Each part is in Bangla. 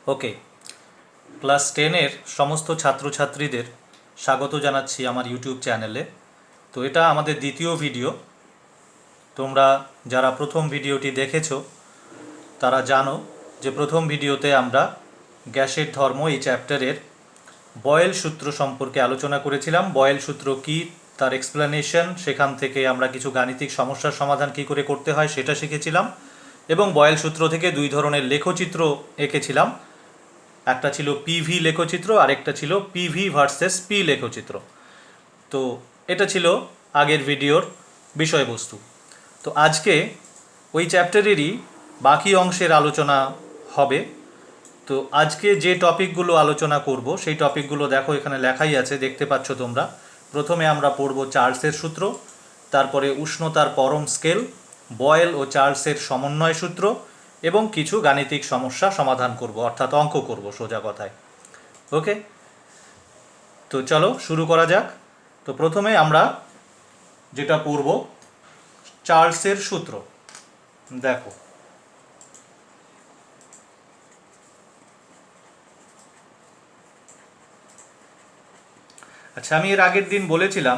ওকে, ক্লাস 10-এর সমস্ত ছাত্রছাত্রীদের স্বাগত জানাচ্ছি আমার ইউটিউব চ্যানেলে। তো এটা আমাদের দ্বিতীয় ভিডিও। তোমরা যারা প্রথম ভিডিওটি দেখেছো তারা জানো যে প্রথম ভিডিওতে আমরা গ্যাসের ধর্ম এই চ্যাপ্টারের বয়েল সূত্র সম্পর্কে আলোচনা করেছিলাম। বয়েল সূত্র কী, তার এক্সপ্লেনেশন, সেখান থেকে আমরা কিছু গাণিতিক সমস্যার সমাধান কী করে করতে হয় সেটা শিখেছিলাম। এবং বয়েল সূত্র থেকে দুই ধরনের লেখচিত্র এঁকেছিলাম। একটা ছিল পিভি লেখচিত্র, আরেকটা ছিল পিভি ভার্সেস পি লেখচিত্র। তো এটা ছিল আগের ভিডিওর বিষয়বস্তু। তো আজকে ওই চ্যাপ্টারেরই বাকি অংশের আলোচনা হবে। তো আজকে যে টপিকগুলো আলোচনা করব সেই টপিকগুলো দেখো এখানে লেখাই আছে, দেখতে পাচ্ছ তোমরা। প্রথমে আমরা পড়ব চার্লসের সূত্র, তারপরে উষ্ণতার পরম স্কেল, বয়েল ও চার্লসের সমন্বয় সূত্র এবং কিছু গাণিতিক সমস্যা সমাধান করব, অর্থাৎ অঙ্ক করব সোজা কথায়। ওকে, তো চলো শুরু করা যাক। তো প্রথমে আমরা যেটা পড়ব চার্লসের সূত্র। দেখো, আচ্ছা, আমি এর আগের দিন বলেছিলাম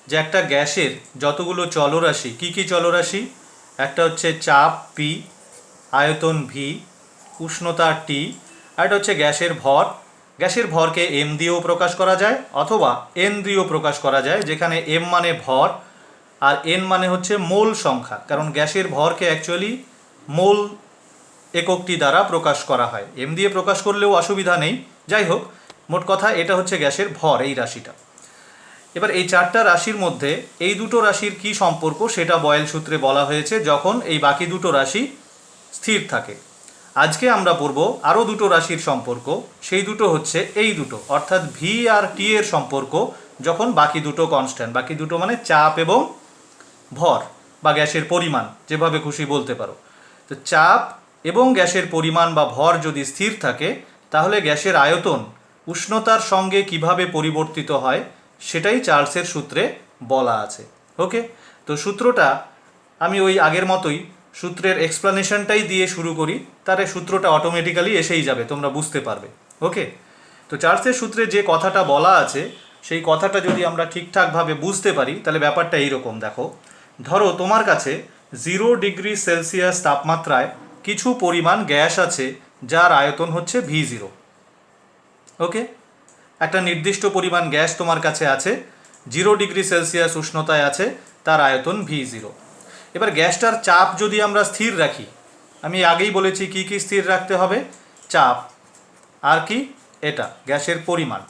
যে একটা গ্যাসের যতগুলো চলরাশি, কি কি চলরাশি, একটা হচ্ছে চাপ পি, আয়তন ভি, উষ্ণতা টি, আর একটা হচ্ছে গ্যাসের ভর। গ্যাসের ভরকে এম দিয়েও প্রকাশ করা যায় অথবা এন দিয়েও প্রকাশ করা যায়, যেখানে এম মানে ভর আর এন মানে হচ্ছে মোল সংখ্যা, কারণ গ্যাসের ভরকে অ্যাকচুয়ালি মোল এককটি দ্বারা প্রকাশ করা হয়। এম দিয়ে প্রকাশ করলেও অসুবিধা নেই, যাই হোক, মোট কথা এটা হচ্ছে গ্যাসের ভর, এই রাশিটা। এবার এই চারটা রাশির মধ্যে এই দুটো রাশির কি সম্পর্ক সেটা বয়েল সূত্রে বলা হয়েছে, যখন এই বাকি দুটো রাশি স্থির থাকে। আজকে আমরা পড়ব আরও দুটো রাশির সম্পর্ক, সেই দুটো হচ্ছে এই দুটো, অর্থাৎ ভি আর টি এর সম্পর্ক যখন বাকি দুটো কনস্ট্যান্ট, বাকি দুটো মানে চাপ এবং ভর বা গ্যাসের পরিমাণ, যেভাবে খুশি বলতে পারো। তো চাপ এবং গ্যাসের পরিমাণ বা ভর যদি স্থির থাকে তাহলে গ্যাসের আয়তন উষ্ণতার সঙ্গে কিভাবে পরিবর্তিত হয় সেটাই চার্লসের সূত্রে বলা আছে। ওকে, তো সূত্রটা আমি ওই আগের মতোই সূত্রের এক্সপ্লানেশনটাই দিয়ে শুরু করি, তাহলে সূত্রটা অটোমেটিক্যালি এসেই যাবে, তোমরা বুঝতে পারবে। ওকে, তো চার্লসের সূত্রে যে কথাটা বলা আছে সেই কথাটা যদি আমরা ঠিকঠাকভাবে বুঝতে পারি তাহলে ব্যাপারটা এইরকম। দেখো, ধরো তোমার কাছে 0 ডিগ্রি সেলসিয়াস তাপমাত্রায় কিছু পরিমাণ গ্যাস আছে যার আয়তন হচ্ছে V0। ওকে, একটা নির্দিষ্ট পরিমাণ গ্যাস তোমার কাছে আছে, 0 ডিগ্রি সেলসিয়াস উষ্ণতায় আছে, তার আয়তন V0। এবার গ্যাসটার চাপ যদি আমরা স্থির রাখি, আমি আগেই বলেছি কি কি স্থির রাখতে হবে, চাপ আর কি, এটা গ্যাসের পরিমাণ।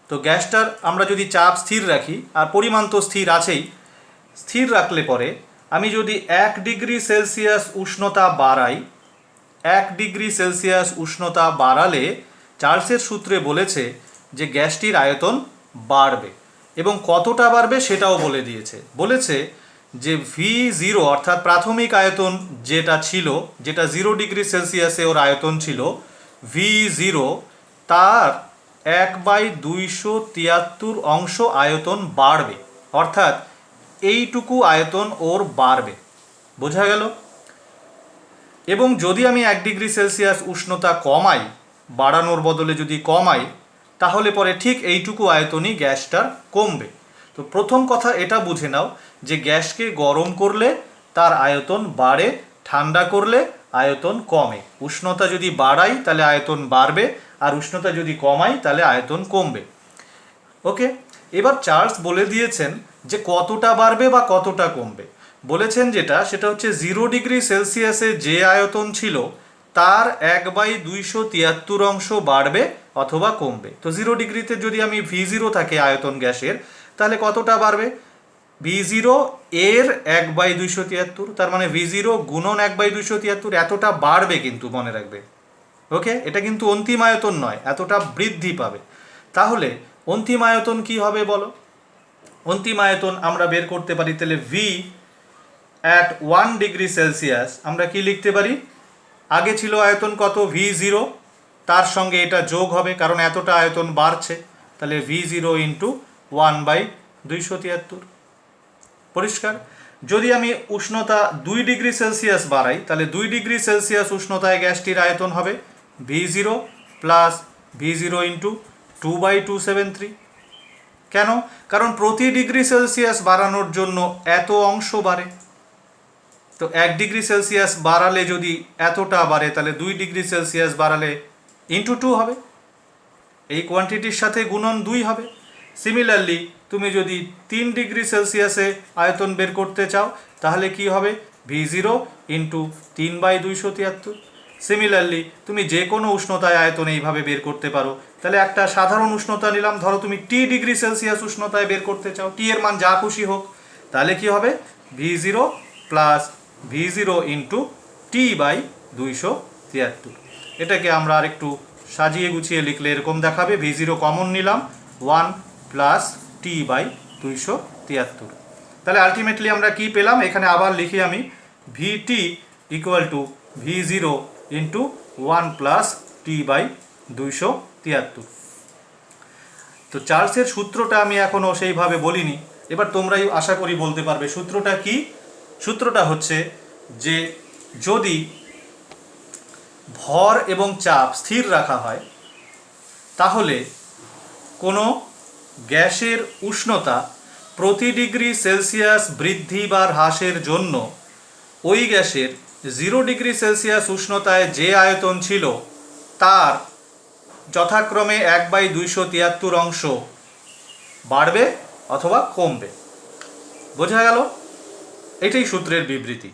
তো গ্যাসটার আমরা যদি চাপ স্থির রাখি আর পরিমাণ তো স্থির আছেই, স্থির রাখলে পরে আমি যদি 1 ডিগ্রি সেলসিয়াস উষ্ণতা বাড়াই, 1 ডিগ্রি সেলসিয়াস উষ্ণতা বাড়ালে চার্লসের সূত্রে বলেছে যে গ্যাসটির আয়তন বাড়বে, এবং কতটা বাড়বে সেটাও বলে দিয়েছে। বলেছে যে V0 অর্থাৎ প্রাথমিক আয়তন যেটা ছিল, যেটা 0 ডিগ্রি সেলসিয়াসে ওর আয়তন ছিল V0, তার 1/273 অংশ আয়তন বাড়বে, অর্থাৎ এইটুকু আয়তন ওর বাড়বে। বোঝা গেল? এবং যদি আমি 1 ডিগ্রি সেলসিয়াস উষ্ণতা কমাই, বাড়ানোর বদলে যদি কমাই, তাহলে পরে ঠিক এইটুকু আয়তনই গ্যাসটার কমবে। তো প্রথম কথা এটা বুঝে নাও যে গ্যাসকে গরম করলে তার আয়তন বাড়ে, ঠান্ডা করলে আয়তন কমে। উষ্ণতা যদি বাড়াই তাহলে আয়তন বাড়বে, আর উষ্ণতা যদি কমাই তাহলে আয়তন কমবে। ওকে, এবার চার্লস বলে দিয়েছেন যে কতটা বাড়বে বা কতটা কমবে। বলেছেন সেটা হচ্ছে 0 ডিগ্রি সেলসিয়াসে যে আয়তন ছিল তার 1/273 অংশ বাড়বে অথবা কমবে। তো 0 ডিগ্রিতে যদি আমি V0 থাকে আয়তন গ্যাসের, তাহলে কতটা বাড়বে, V0 এর 1/273, তার মানে V0 গুণন 1/273, এতটা বাড়বে কিন্তু মনে রাখবে। ওকে, এটা কিন্তু অন্তিম আয়তন নয়, এতটা বৃদ্ধি পাবে। তাহলে অন্তিম আয়তন কি হবে বলো? অন্তিম আয়তন আমরা বের করতে পারি, তাহলে V at 1 ডিগ্রি সেলসিয়াস আমরা কি লিখতে পারি, আগে ছিল আয়তন কত, V0, তার সঙ্গে এটা যোগ হবে কারণ এতটা আয়তন বাড়ছে, তাহলে V0 × 1/273। পরিষ্কার? যদি আমি উষ্ণতা 2 ডিগ্রি সেলসিয়াস বাড়াই তাহলে 2 ডিগ্রি সেলসিয়াস উষ্ণতায় গ্যাসটির আয়তন হবে V0 প্লাস V0 ইন্টু 2/273। কেন? কারণ প্রতি ডিগ্রি সেলসিয়াস বাড়ানোর জন্য এত অংশ বাড়ে। তো 1 ডিগ্রি সেলসিয়াস বাড়ালে যদি এতটা বাড়ে তাহলে 2 ডিগ্রি সেলসিয়াস বাড়ালে ইন্টু 2 হবে, এই কোয়ান্টিটির সাথে গুণন 2 হবে। সিমিলারলি তুমি যদি 3 ডিগ্রি সেলসিয়াসে আয়তন বের করতে চাও তাহলে কি হবে V0 ইন্টু 3/273। সিমিলারলি তুমি যে কোনো উষ্ণতায় আয়তন এইভাবে বের করতে পারো। তাহলে একটা সাধারণ উষ্ণতা নিলাম, ধরো তুমি T ডিগ্রি সেলসিয়াস উষ্ণতায় বের করতে চাও, টি এর মান যা খুশি হোক, তাহলে কি হবে V0 plus V0 into T/273। এটাকে আমরা আরেকটু সাজিয়ে গুছিয়ে লিখলে এরকম দেখাবে, V0 কমন নিলাম 1 প্লাস T/273। তাহলে আলটিমেটলি আমরা কি পেলাম, এখানে আবার লিখি আমি, VT equal to V0 into 1 plus T/273। তো চার্লসের সূত্রটা আমি এখনও সেইভাবে বলিনি, এবার তোমরাই আশা করি বলতে পারবে সূত্রটা কি। সূত্রটা হচ্ছে যে যদি ভর এবং চাপ স্থির রাখা হয় তাহলে কোনো গ্যাসের উষ্ণতা প্রতি ডিগ্রি সেলসিয়াস বৃদ্ধি বা হ্রাসের জন্য ওই গ্যাসের 0 ডিগ্রি সেলসিয়াস উষ্ণতায় যে আয়তন ছিল তার যথাক্রমে 1/273 অংশ বাড়বে অথবা কমবে। বোঝা গেল? এটাই সূত্রের বিবৃতি।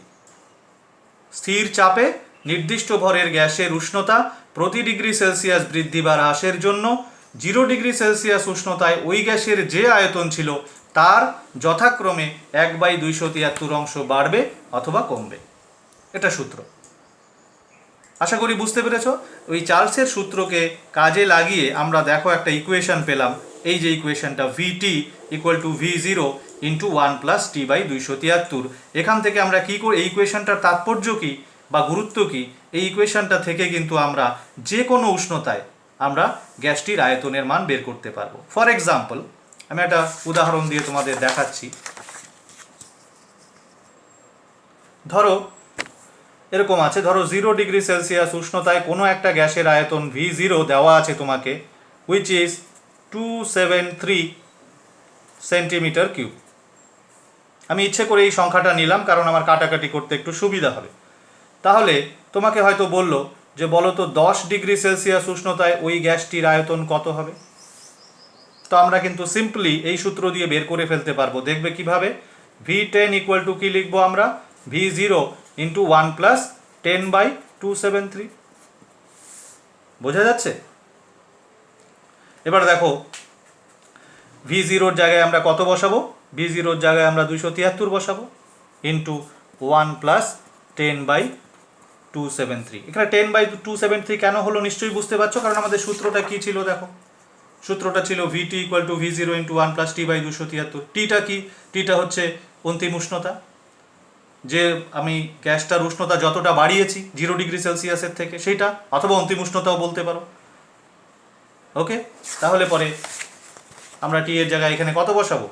স্থির চাপে নির্দিষ্ট ভরের গ্যাসের উষ্ণতা প্রতি ডিগ্রি সেলসিয়াস বৃদ্ধি বা হ্রাসের জন্য 0 ডিগ্রি সেলসিয়াস উষ্ণতায় ওই গ্যাসের যে আয়তন ছিল তার যথাক্রমে 1/273 অংশ বাড়বে অথবা কমবে। এটা সূত্র। আশা করি বুঝতে পেরেছ। ওই চার্লসের সূত্রকে কাজে লাগিয়ে আমরা দেখো একটা ইকুয়েশন পেলাম, এই যে ইকুয়েশনটা VT equal to V0 into 1 plus T/273। এখান থেকে আমরা কী করি, এই ইকুয়েশনটার তাৎপর্য কী বা গুরুত্ব কী, এই ইকুয়েশনটা থেকে কিন্তু আমরা যে কোনো উষ্ণতায় আমরা গ্যাসটির আয়তনের মান বের করতে পারবো। ফর এক্সাম্পল আমি একটা উদাহরণ দিয়ে তোমাদের দেখাচ্ছি। ধরো এরকম আছে, ধরো 0 ডিগ্রি সেলসিয়াস উষ্ণতায় কোনো একটা গ্যাসের আয়তন V0 দেওয়া আছে তোমাকে, হুইচ ইজ 273 সেন্টিমিটার কিউব। আমি ইচ্ছে করে এই সংখ্যাটা নিলাম কারণ আমার কাটাকাটি করতে একটু সুবিধা হবে। তাহলে তোমাকে হয়তো বলল যে বলো তো 10 ডিগ্রি সেলসিয়াস উষ্ণতায় ওই গ্যাসটির আয়তন কত হবে। তো আমরা কিন্তু সিম্পলি এই সূত্র দিয়ে বের করে ফেলতে পারবো। দেখবে কিভাবে, V10 ইকুয়াল টু কী লিখবো আমরা, V0 ইন্টু 1 প্লাস 10/273। বোঝা যাচ্ছে? এবার দেখো V0-র জায়গায় আমরা কত বসাবো, V0-র জায়গায় আমরা 273 বসাবো ইন্টু 1 প্লাস 10/273। এখানে 10/273 কেন হলো নিশ্চয়ই বুঝতে পারছো, কারণ আমাদের সূত্রটা কী ছিল দেখো, সূত্রটা ছিল VT equal to V0 into 1 plus T/273। টিটা কি, টিটা হচ্ছে অন্তিম উষ্ণতা, যে আমি গ্যাসটার উষ্ণতা যতটা বাড়িয়েছি 0 ডিগ্রি সেলসিয়াসের থেকে সেইটা, অথবা অন্তিম উষ্ণতাও বলতে পারো। ওকে, তাহলে পরে আমরা টি এর জায়গায় এখানে কত বসাবো,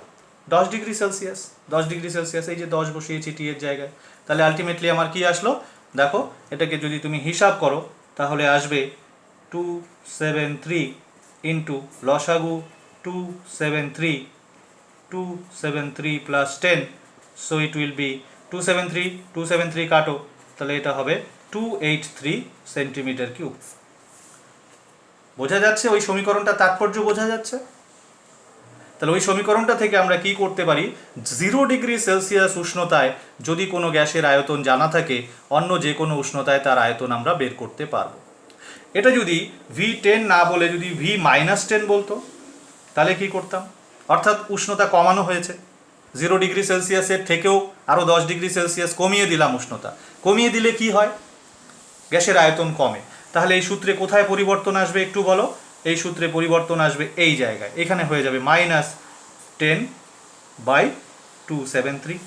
10 ডিগ্রি সেলসিয়াস। 10 ডিগ্রি সেলসিয়াস, এই যে 10 বসিয়েছি টি এর জায়গায়। তাহলে আলটিমেটলি আমার কি আসলো দেখো, এটাকে যদি তুমি হিসাব করো তাহলে আসবে 273 ইন্টু লসাগু 273 plus 10, so it will be 273 কাটো, তাহলে এটা হবে 283 সেন্টিমিটার কিউব। বোঝা যাচ্ছে ওই সমীকরণটা তাৎপর্য বোঝা যাচ্ছে? তাহলে ওই সমীকরণটা থেকে আমরা কি করতে পারি, 0 ডিগ্রি সেলসিয়াস উষ্ণতায় যদি কোনো গ্যাসের আয়তন জানা থাকে অন্য যে কোনো উষ্ণতায় তার আয়তন আমরা বের করতে পারবো। এটা যদি V10 না বলে যদি V-10 বলতো তাহলে কি করতাম, অর্থাৎ উষ্ণতা কমানো হয়েছে, 0 ডিগ্রি সেলসিয়াসের থেকেও আরও 10 ডিগ্রি সেলসিয়াস কমিয়ে দিলাম উষ্ণতা। কমিয়ে দিলে কি হয়, গ্যাসের আয়তন কমে। তাহলে এই সূত্রে কোথায় পরিবর্তন আসবে একটু বলো, এই সূত্রে পরিবর্তন আসবে এই জায়গায়, এখানে হয়ে যাবে -10/273।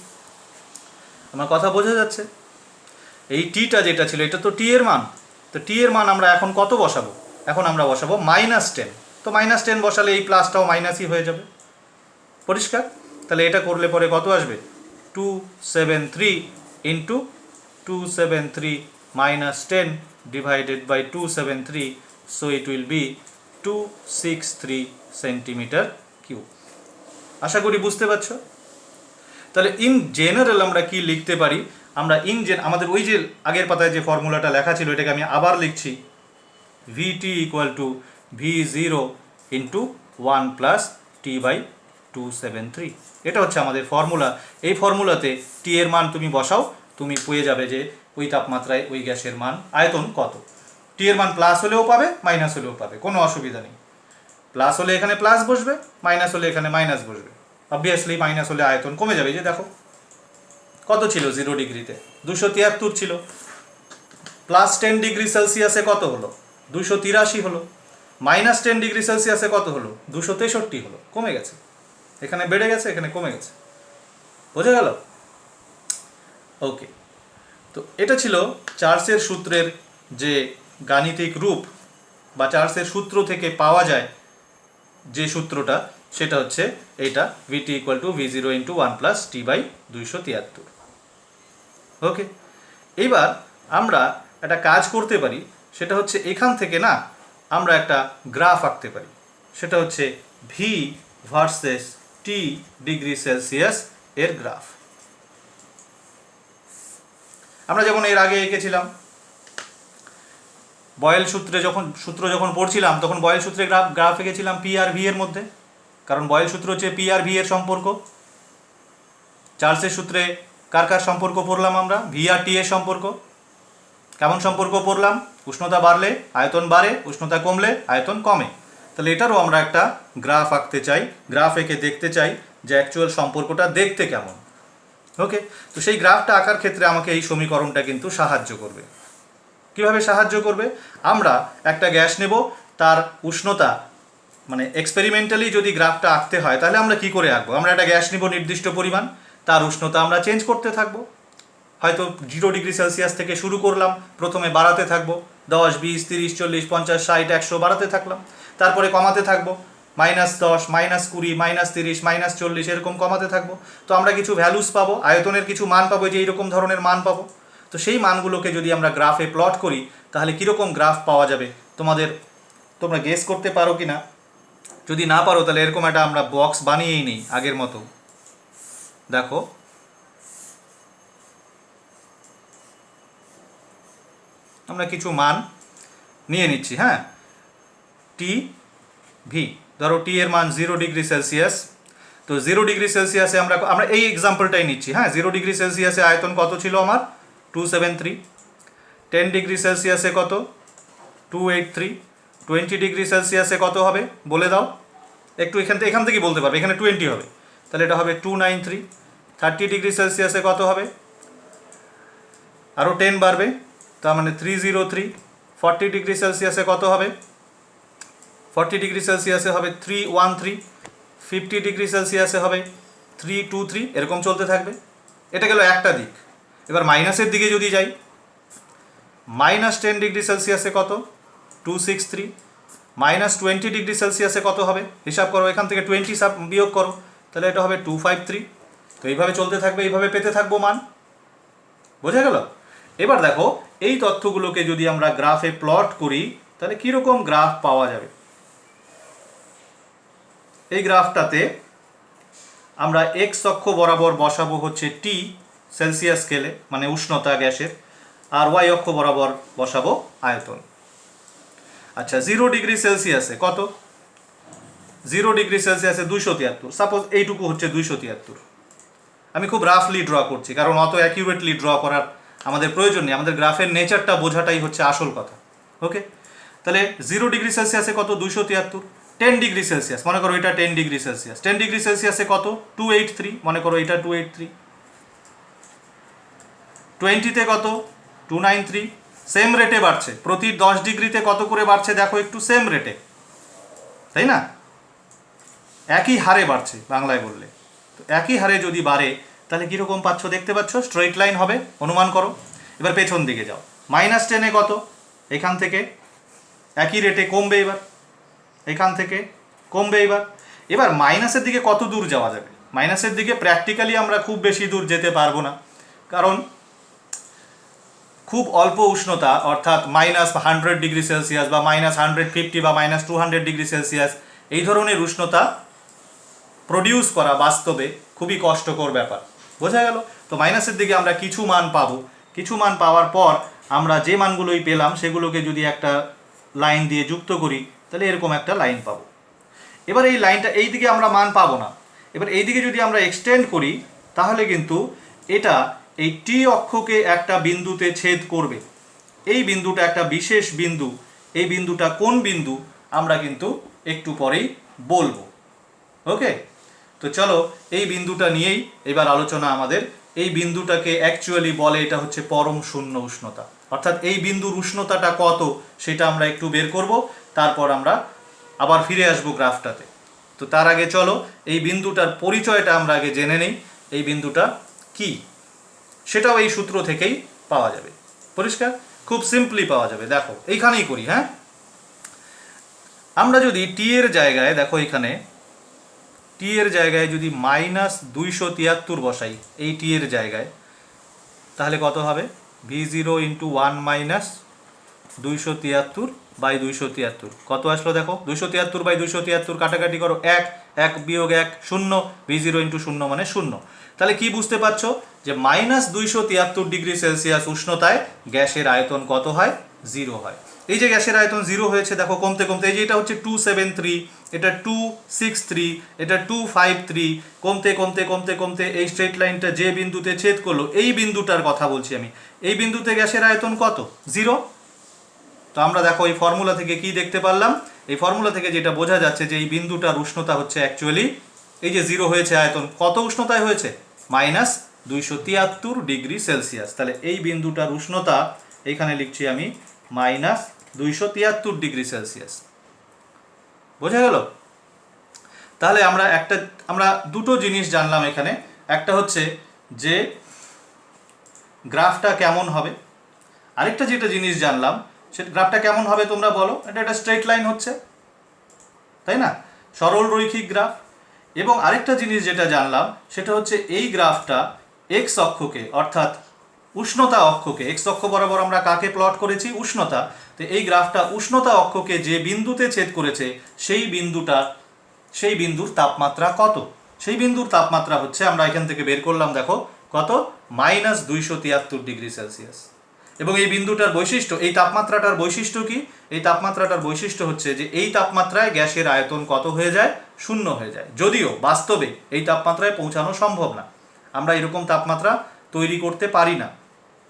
আমার কথা বোঝা যাচ্ছে? এই টিটা যেটা ছিল এটা তো টি এর মান, তো টি এর মান আমরা এখন কত বসাবো, এখন আমরা বসাবো -10। তো -10 বসালে এই প্লাসটাও মাইনাসই হয়ে যাবে, পরিষ্কার? তাহলে এটা করলে পরে কত আসবে, 273 into 273 minus 10 divided by 273, so it will be 263 centimetre cube. আশা করি বুঝতে পারছো। তাহলে ইন জেনারেল আমরা কি লিখতে পারি, আমরা আমাদের ওই যে আগের পাতায় যে ফর্মুলাটা লেখা ছিল এটাকে আমি আবার লিখছি, VT equal to V0 into 1 plus T by 273। এটা হচ্ছে আমাদের ফর্মুলা। এই ফর্মুলাতে টি এর মান তুমি বসাও, তুমি পেয়ে যাবে যে ওই তাপমাত্রায় ওই গ্যাসের মান আয়তন কত। টি এর মান প্লাস হলেও পাবে, মাইনাস হলেও পাবে, কোনো অসুবিধা নেই। প্লাস হলে এখানে প্লাস বসবে, মাইনাস হলে এখানে মাইনাস বসবে। অবভিয়াসলি মাইনাস হলে আয়তন কমে যাবে। যে দেখো কত ছিল 0 ডিগ্রিতে, 273 ছিল, প্লাস 10 ডিগ্রি সেলসিয়াসে কত হলো, 283 হলো, মাইনাস 10 ডিগ্রি সেলসিয়াসে কত হলো, 263 হলো। কমে গেছে, এখানে বেড়ে গেছে, এখানে কমে গেছে। বোঝা গেল? ওকে, তো এটা ছিল চার্লসের সূত্রের যে গাণিতিক রূপ, বা চার্লসের সূত্র থেকে পাওয়া যায় যে সূত্রটা, সেটা হচ্ছে এইটা, VT equal to V0 into 1 plus T by 273। Okay, এইবার আমরা একটা কাজ করতে পারি, সেটা হচ্ছে এখান থেকে না আমরা একটা গ্রাফ আঁকতে পারি। সেটা হচ্ছে V versus T degree Celsius এর গ্রাফ। আমরা যেমন এর আগে এঁকেছিলাম, বয়েল সূত্র যখন পড়ছিলাম তখন বয়েল সূত্রে গ্রাফ এঁকেছিলাম পি আর ভি এর মধ্যে, কারণ বয়েল সূত্র হচ্ছে পি আর ভি এর সম্পর্ক। চার্লসের সূত্রে কার কার সম্পর্ক পড়লাম আমরা, ভি আর টি এর সম্পর্ক। কেমন সম্পর্ক পড়লাম, উষ্ণতা বাড়লে আয়তন বাড়ে, উষ্ণতা কমলে আয়তন কমে। তাহলে এটারও আমরা একটা গ্রাফ আঁকতে চাই, গ্রাফ এঁকে দেখতে চাই যে অ্যাকচুয়াল সম্পর্কটা দেখতে কেমন। ওকে, তো সেই গ্রাফটা আঁকার ক্ষেত্রে আমাকে এই সমীকরণটা কিন্তু সাহায্য করবে। কিভাবে সাহায্য করবে, আমরা একটা গ্যাস নেব, তার উষ্ণতা মানে এক্সপেরিমেন্টালি যদি গ্রাফটা আঁকতে হয় তাহলে আমরা কি করে আঁকবো, আমরা একটা গ্যাস নিব নির্দিষ্ট পরিমাণ, তার উষ্ণতা আমরা চেঞ্জ করতে থাকবো। হয়তো 0 ডিগ্রি সেলসিয়াস থেকে শুরু করলাম, প্রথমে বাড়াতে থাকবো, 10, 20, 30, 40, 50, 60, 100 বাড়াতে থাকলাম, তারপরে কমাতে থাকবো, -10, -20, -30, -40 এরকম কমাতে থাকবো। তো আমরা কিছু ভ্যালুস পাবো, আয়তনের কিছু মান পাবো, যে এইরকম ধরনের মান পাবো। তো সেই মানগুলোকে যদি আমরা গ্রাফে প্লট করি তাহলে কীরকম গ্রাফ পাওয়া যাবে তোমরা গেস করতে পারো কি না? যদি না পারো তাহলে এরকম একটা আমরা বক্স বানিয়েই নিই আগের মতো। দেখো, আমরা কিছু মান নিয়ে নিচ্ছি। হ্যাঁ, টি ভি, ধরো টি এর মান 0 ডিগ্রি সেলসিয়াস। তো 0 ডিগ্রি সেলসিয়াসে আমরা এই এক্সাম্পলটাই নিচ্ছি। হ্যাঁ, 0 ডিগ্রি সেলসিয়াসে আয়তন কত ছিল আমার, 273। 10 ডিগ্রি সেলসিয়াসে কত, 283। 20 ডিগ্রি সেলসিয়াসে কত হবে বলে দাও একটু, এখান থেকে বলতে পারবে, এখানে 20 হবে, তাহলে এটা হবে 293। 30 ডিগ্রি সেলসিয়াসে কত হবে, আরও 10 বাড়বে, তার মানে 303। 40 ডিগ্রি সেলসিয়াসে কত হবে, 40 ডিগ্রি সেলসিয়াসে হবে 313। 50 ডিগ্রি সেলসিয়াসে হবে 323, এরকম চলতে থাকবে। এটা গেল একটা দিক। এবার মাইনাসের দিকে যদি যাই, -10 ডিগ্রি সেলসিয়াসে কত, 263। -20 ডিগ্রি সেলসিয়াসে কত হবে, হিসাব করো, এখান থেকে 20 বিয়োগ করো, তাহলে এটা হবে 253। তো এইভাবে চলতে থাকবে, এইভাবে পেতে থাকবো মান। বোঝা গেল? এবার দেখো, এই তথ্যগুলোকে যদি আমরা গ্রাফে প্লট করি তাহলে কীরকম গ্রাফ পাওয়া যাবে। এই গ্রাফটাতে আমরা এক্স অক্ষ বরাবর বসাবো হচ্ছে টি সেলসিয়াস স্কেলে, মানে উষ্ণতা গ্যাসের, আর ওয়াই অক্ষ বরাবর বসাবো আয়তন। আচ্ছা, 0 ডিগ্রি সেলসিয়াসে কত, 0 ডিগ্রি সেলসিয়াসে 273। সাপোজ এইটুকু হচ্ছে 273। আমি খুব রাফলি ড্র করছি, কারণ অত অ্যাকিউরেটলি ড্র করার আমাদের প্রয়োজন নেই, আমাদের গ্রাফের নেচারটা বোঝাটাই হচ্ছে আসল কথা। ওকে, তাহলে 0 ডিগ্রি সেলসিয়াসে কত, 273। 10 ডিগ্রি সেলসিয়াস, মনে করো এটা 10 ডিগ্রি সেলসিয়াস, 10 ডিগ্রি সেলসিয়াসে কত, 283, মনে করো এটা 283। 20-তে কত, 293। সেম রেটে বাড়ছে, প্রতি 10 ডিগ্রিতে কত করে বাড়ছে দেখো একটু, সেম রেটে, তাই না? একই হারে বাড়ছে বাংলায় বললে। তো একই হারে যদি বাড়ে তাহলে কীরকম পাচ্ছ দেখতে পাচ্ছ, স্ট্রেইট লাইন হবে, অনুমান করো। এবার পেছন দিকে যাও, -10-এ কত, এখান থেকে একই রেটে কমবে, এবার এখান থেকে কমবে। এবার মাইনাসের দিকে কত দূর যাওয়া যাবে, মাইনাসের দিকে প্র্যাকটিক্যালি আমরা খুব বেশি দূর যেতে পারবো না, কারণ খুব অল্প উষ্ণতা অর্থাৎ -100°C বা -150 বা -200°C এই ধরনের উষ্ণতা প্রডিউস করা বাস্তবে খুবই কষ্টকর ব্যাপার। বোঝা গেল? তো মাইনাসের দিকে আমরা কিছু মান পাবো, কিছু মান পাওয়ার পর আমরা যে মানগুলোই পেলাম সেগুলোকে যদি একটা লাইন দিয়ে যুক্ত করি তাহলে এরকম একটা লাইন পাবো। এবার এই লাইনটা এই দিকে আমরা মান পাবো না, এবার এই দিকে যদি আমরা এক্সটেন্ড করি তাহলে কিন্তু এটা এই টি অক্ষকে একটা বিন্দুতে ছেদ করবে। এই বিন্দুটা একটা বিশেষ বিন্দু, এই বিন্দুটা কোন বিন্দু আমরা কিন্তু একটু পরেই বলবো। ওকে, তো চলো এই বিন্দুটা নিয়েই এবার আলোচনা আমাদের। এই বিন্দুটাকে অ্যাকচুয়ালি বলে এটা হচ্ছে পরম শূন্য উষ্ণতা, অর্থাৎ এই বিন্দুর উষ্ণতাটা কত সেটা আমরা একটু বের করব, তারপর আমরা আবার ফিরে আসবো গ্রাফটাতে। তো তার আগে চলো এই বিন্দুটার পরিচয়টা আমরা আগে জেনে নেই। এই বিন্দুটা কি সেটাও এই সূত্র থেকেই পাওয়া যাবে, পরিষ্কার, খুব সিম্পলি পাওয়া যাবে। দেখো এইখানেই করি, হ্যাঁ, আমরা যদি টি এর জায়গায়, দেখো এখানে টি এর জায়গায় যদি -273 বসাই এই টি এর জায়গায়, তাহলে কত হবে? V0 × 1 - 273/273 কত আসলো? দেখো 273/273 কাটাকাটি করো, 1 1 - 1 0, V0 × 0 মানে 0। তাহলে কি বুঝতে পারছো যে -273°C উষ্ণতায় গ্যাসের আয়তন কত হয়? 0 হয়। এই যে গ্যাসের আয়তন 0 হয়েছে, দেখো কমতে কমতে, এই যে এটা হচ্ছে 273, এটা 263, এটা 253, কমতে কমতে কমতে কমতে এই স্ট্রেট লাইনটা যে বিন্দুতে ছেদ করলো, এই বিন্দুটার কথা বলছি আমি, এই বিন্দুতে গ্যাসের আয়তন কত? 0। তো আমরা দেখো এই ফর্মুলা থেকে কি দেখতে পারলাম? এই ফর্মুলা থেকে যেটা বোঝা যাচ্ছে যে এই বিন্দুটার উষ্ণতা হচ্ছে অ্যাকচুয়ালি, এই যে 0 হয়েছে আয়তন, কত উষ্ণতায় হয়েছে? -273°C। তাহলে এই বিন্দুটার উষ্ণতা এইখানে লিখছি আমি -273°C। বোঝা গেল? তাহলে আমরা দুটো জিনিস জানলাম এখানে। একটা হচ্ছে যে গ্রাফটা কেমন হবে, আরেকটা যেটা জিনিস জানলাম সেটা গ্রাফটা কেমন হবে তোমরা বলো। এটা একটা স্ট্রেট লাইন হচ্ছে, তাই না, সরল রৈখিক গ্রাফ। এবং আরেকটা জিনিস যেটা জানলাম সেটা হচ্ছে এই গ্রাফটা এক্স অক্ষকে অর্থাৎ উষ্ণতা অক্ষকে, এক্স অক্ষ বরাবর আমরা কাকে প্লট করেছি? উষ্ণতা। তো এই গ্রাফটা উষ্ণতা অক্ষকে যে বিন্দুতে ছেদ করেছে সেই বিন্দুর তাপমাত্রা কত? সেই বিন্দুর তাপমাত্রা হচ্ছে, আমরা এখান থেকে বের করলাম, দেখো কত, -273°C। এবং এই বিন্দুটার বৈশিষ্ট্য, এই তাপমাত্রাটার বৈশিষ্ট্য কি? এই তাপমাত্রাটার বৈশিষ্ট্য হচ্ছে যে এই তাপমাত্রায় গ্যাসের আয়তন কত হয়ে যায়? 0 হয়ে যায়। যদিও বাস্তবে এই তাপমাত্রায় পৌঁছানো সম্ভব না, আমরা এরকম তাপমাত্রা তৈরি করতে পারি না,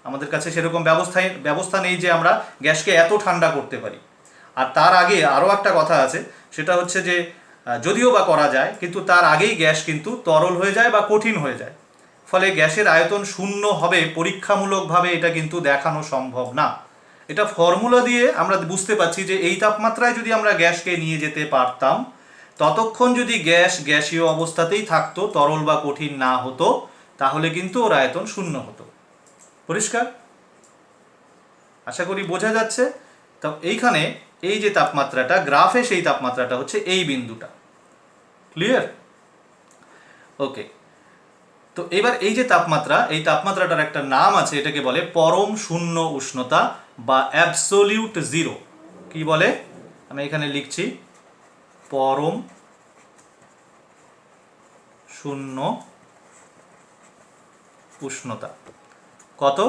আমাদের কাছে সেরকম ব্যবস্থা নেই যে আমরা গ্যাসকে এত ঠান্ডা করতে পারি। আর তার আগে আরও একটা কথা আছে, সেটা হচ্ছে যে যদিও বা করা যায়, কিন্তু তার আগেই গ্যাস কিন্তু তরল হয়ে যায় বা কঠিন হয়ে যায়। ফলে গ্যাসের আয়তন 0 হবে পরীক্ষামূলকভাবে এটা কিন্তু দেখানো সম্ভব না। এটা ফর্মুলা দিয়ে আমরা বুঝতে পারছি যে এই তাপমাত্রায় যদি আমরা গ্যাসকে নিয়ে যেতে পারতাম, ততক্ষণ যদি গ্যাস গ্যাসীয় অবস্থাতেই থাকতো, তরল বা কঠিন না হতো, তাহলে কিন্তু ওর আয়তন 0 হতো। পরিষ্কার? আশা করি বোঝা যাচ্ছে। তো এইখানে এই যে তাপমাত্রাটা, গ্রাফে সেই তাপমাত্রাটা হচ্ছে এই বিন্দুটা। ক্লিয়ার? ওকে, তো এবার এই যে তাপমাত্রা, এই তাপমাত্রাটার একটা নাম আছে, এটাকে বলে পরম শূন্য উষ্ণতা বা অ্যাবসোলিউট জিরো। কি বলে? আমি এখানে লিখছি পরম শূন্য উষ্ণতা। কত?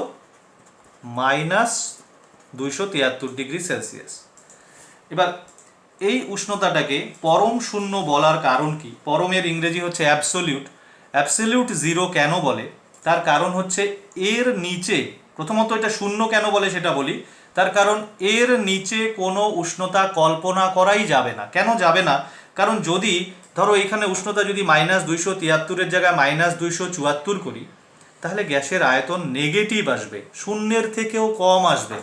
-273°C। এবার এই উষ্ণতাটাকে পরম শূন্য বলার কারণ কি? পরমের ইংরেজি হচ্ছে অ্যাবসোলিউট। অ্যাবসোলিউট জিরো কেন বলে? তার কারণ হচ্ছে এর নিচে, প্রথমত এটা শূন্য কেন বলে সেটা বলি। তার কারণ এর নিচে কোনো উষ্ণতা কল্পনা করাই যাবে না। কেন যাবে না? কারণ যদি ধরো এখানে উষ্ণতা যদি -273-এর জায়গায় -274 করি, তাহলে গ্যাসের আয়তন নেগেটিভ আসবে, শূন্যের থেকেও কম আসবে,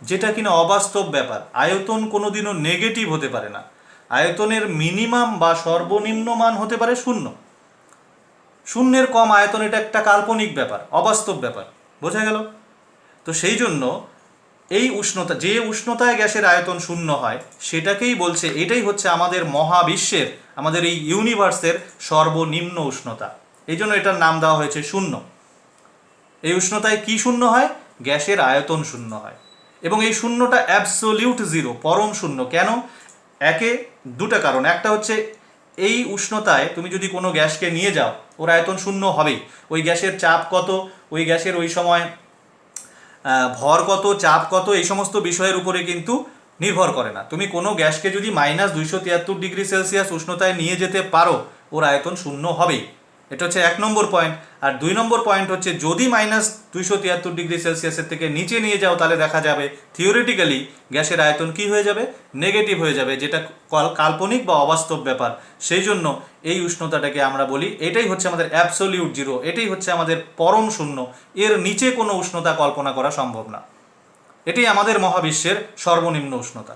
যেটা কিনা অবাস্তব ব্যাপার। আয়তন কোনোদিনও নেগেটিভ হতে পারে না। আয়তনের মিনিমাম বা সর্বনিম্ন মান হতে পারে 0। শূন্যের কম আয়তন, এটা একটা কাল্পনিক ব্যাপার, অবাস্তব ব্যাপার। বোঝা গেল? তো সেই জন্য এই উষ্ণতা, যে উষ্ণতায় গ্যাসের আয়তন 0 হয়, সেটাকেই বলছে, এটাই হচ্ছে আমাদের মহাবিশ্বের, আমাদের এই ইউনিভার্সের সর্বনিম্ন উষ্ণতা। এই জন্য এটার নাম দেওয়া হয়েছে শূন্য। এই উষ্ণতায় কি শূন্য হয়? গ্যাসের আয়তন শূন্য হয়, এবং এই শূন্যটা অ্যাবসোলিউট জিরো, পরম শূন্য। কেন? একে দুটা কারণ। একটা হচ্ছে এই উষ্ণতায় তুমি যদি কোনো গ্যাসকে নিয়ে যাও, ওর আয়তন শূন্য হবেই। ওই গ্যাসের চাপ কত, ওই গ্যাসের ওই সময় ভর কত, চাপ কত, এই সমস্ত বিষয়ের উপরে কিন্তু নির্ভর করে না। তুমি কোনো গ্যাসকে যদি -273°C উষ্ণতায় নিয়ে যেতে পারো, ওর আয়তন শূন্য হবেই। এটা হচ্ছে 1 নম্বর পয়েন্ট। আর 2 নম্বর পয়েন্ট হচ্ছে যদি -273°C থেকে নিচে নিয়ে যাও, তাহলে দেখা যাবে থিওরিটিক্যালি গ্যাসের আয়তন কি হয়ে যাবে? নেগেটিভ হয়ে যাবে, যেটা কাল্পনিক বা অবাস্তব ব্যাপার। সেই জন্য এই উষ্ণতাটাকে আমরা বলি এটাই হচ্ছে আমাদের অ্যাবসোলিউট জিরো, এটাই হচ্ছে আমাদের পরম শূন্য। এর নিচে কোনো উষ্ণতা কল্পনা করা সম্ভব না। এটি আমাদের মহাবিশ্বের সর্বনিম্ন উষ্ণতা।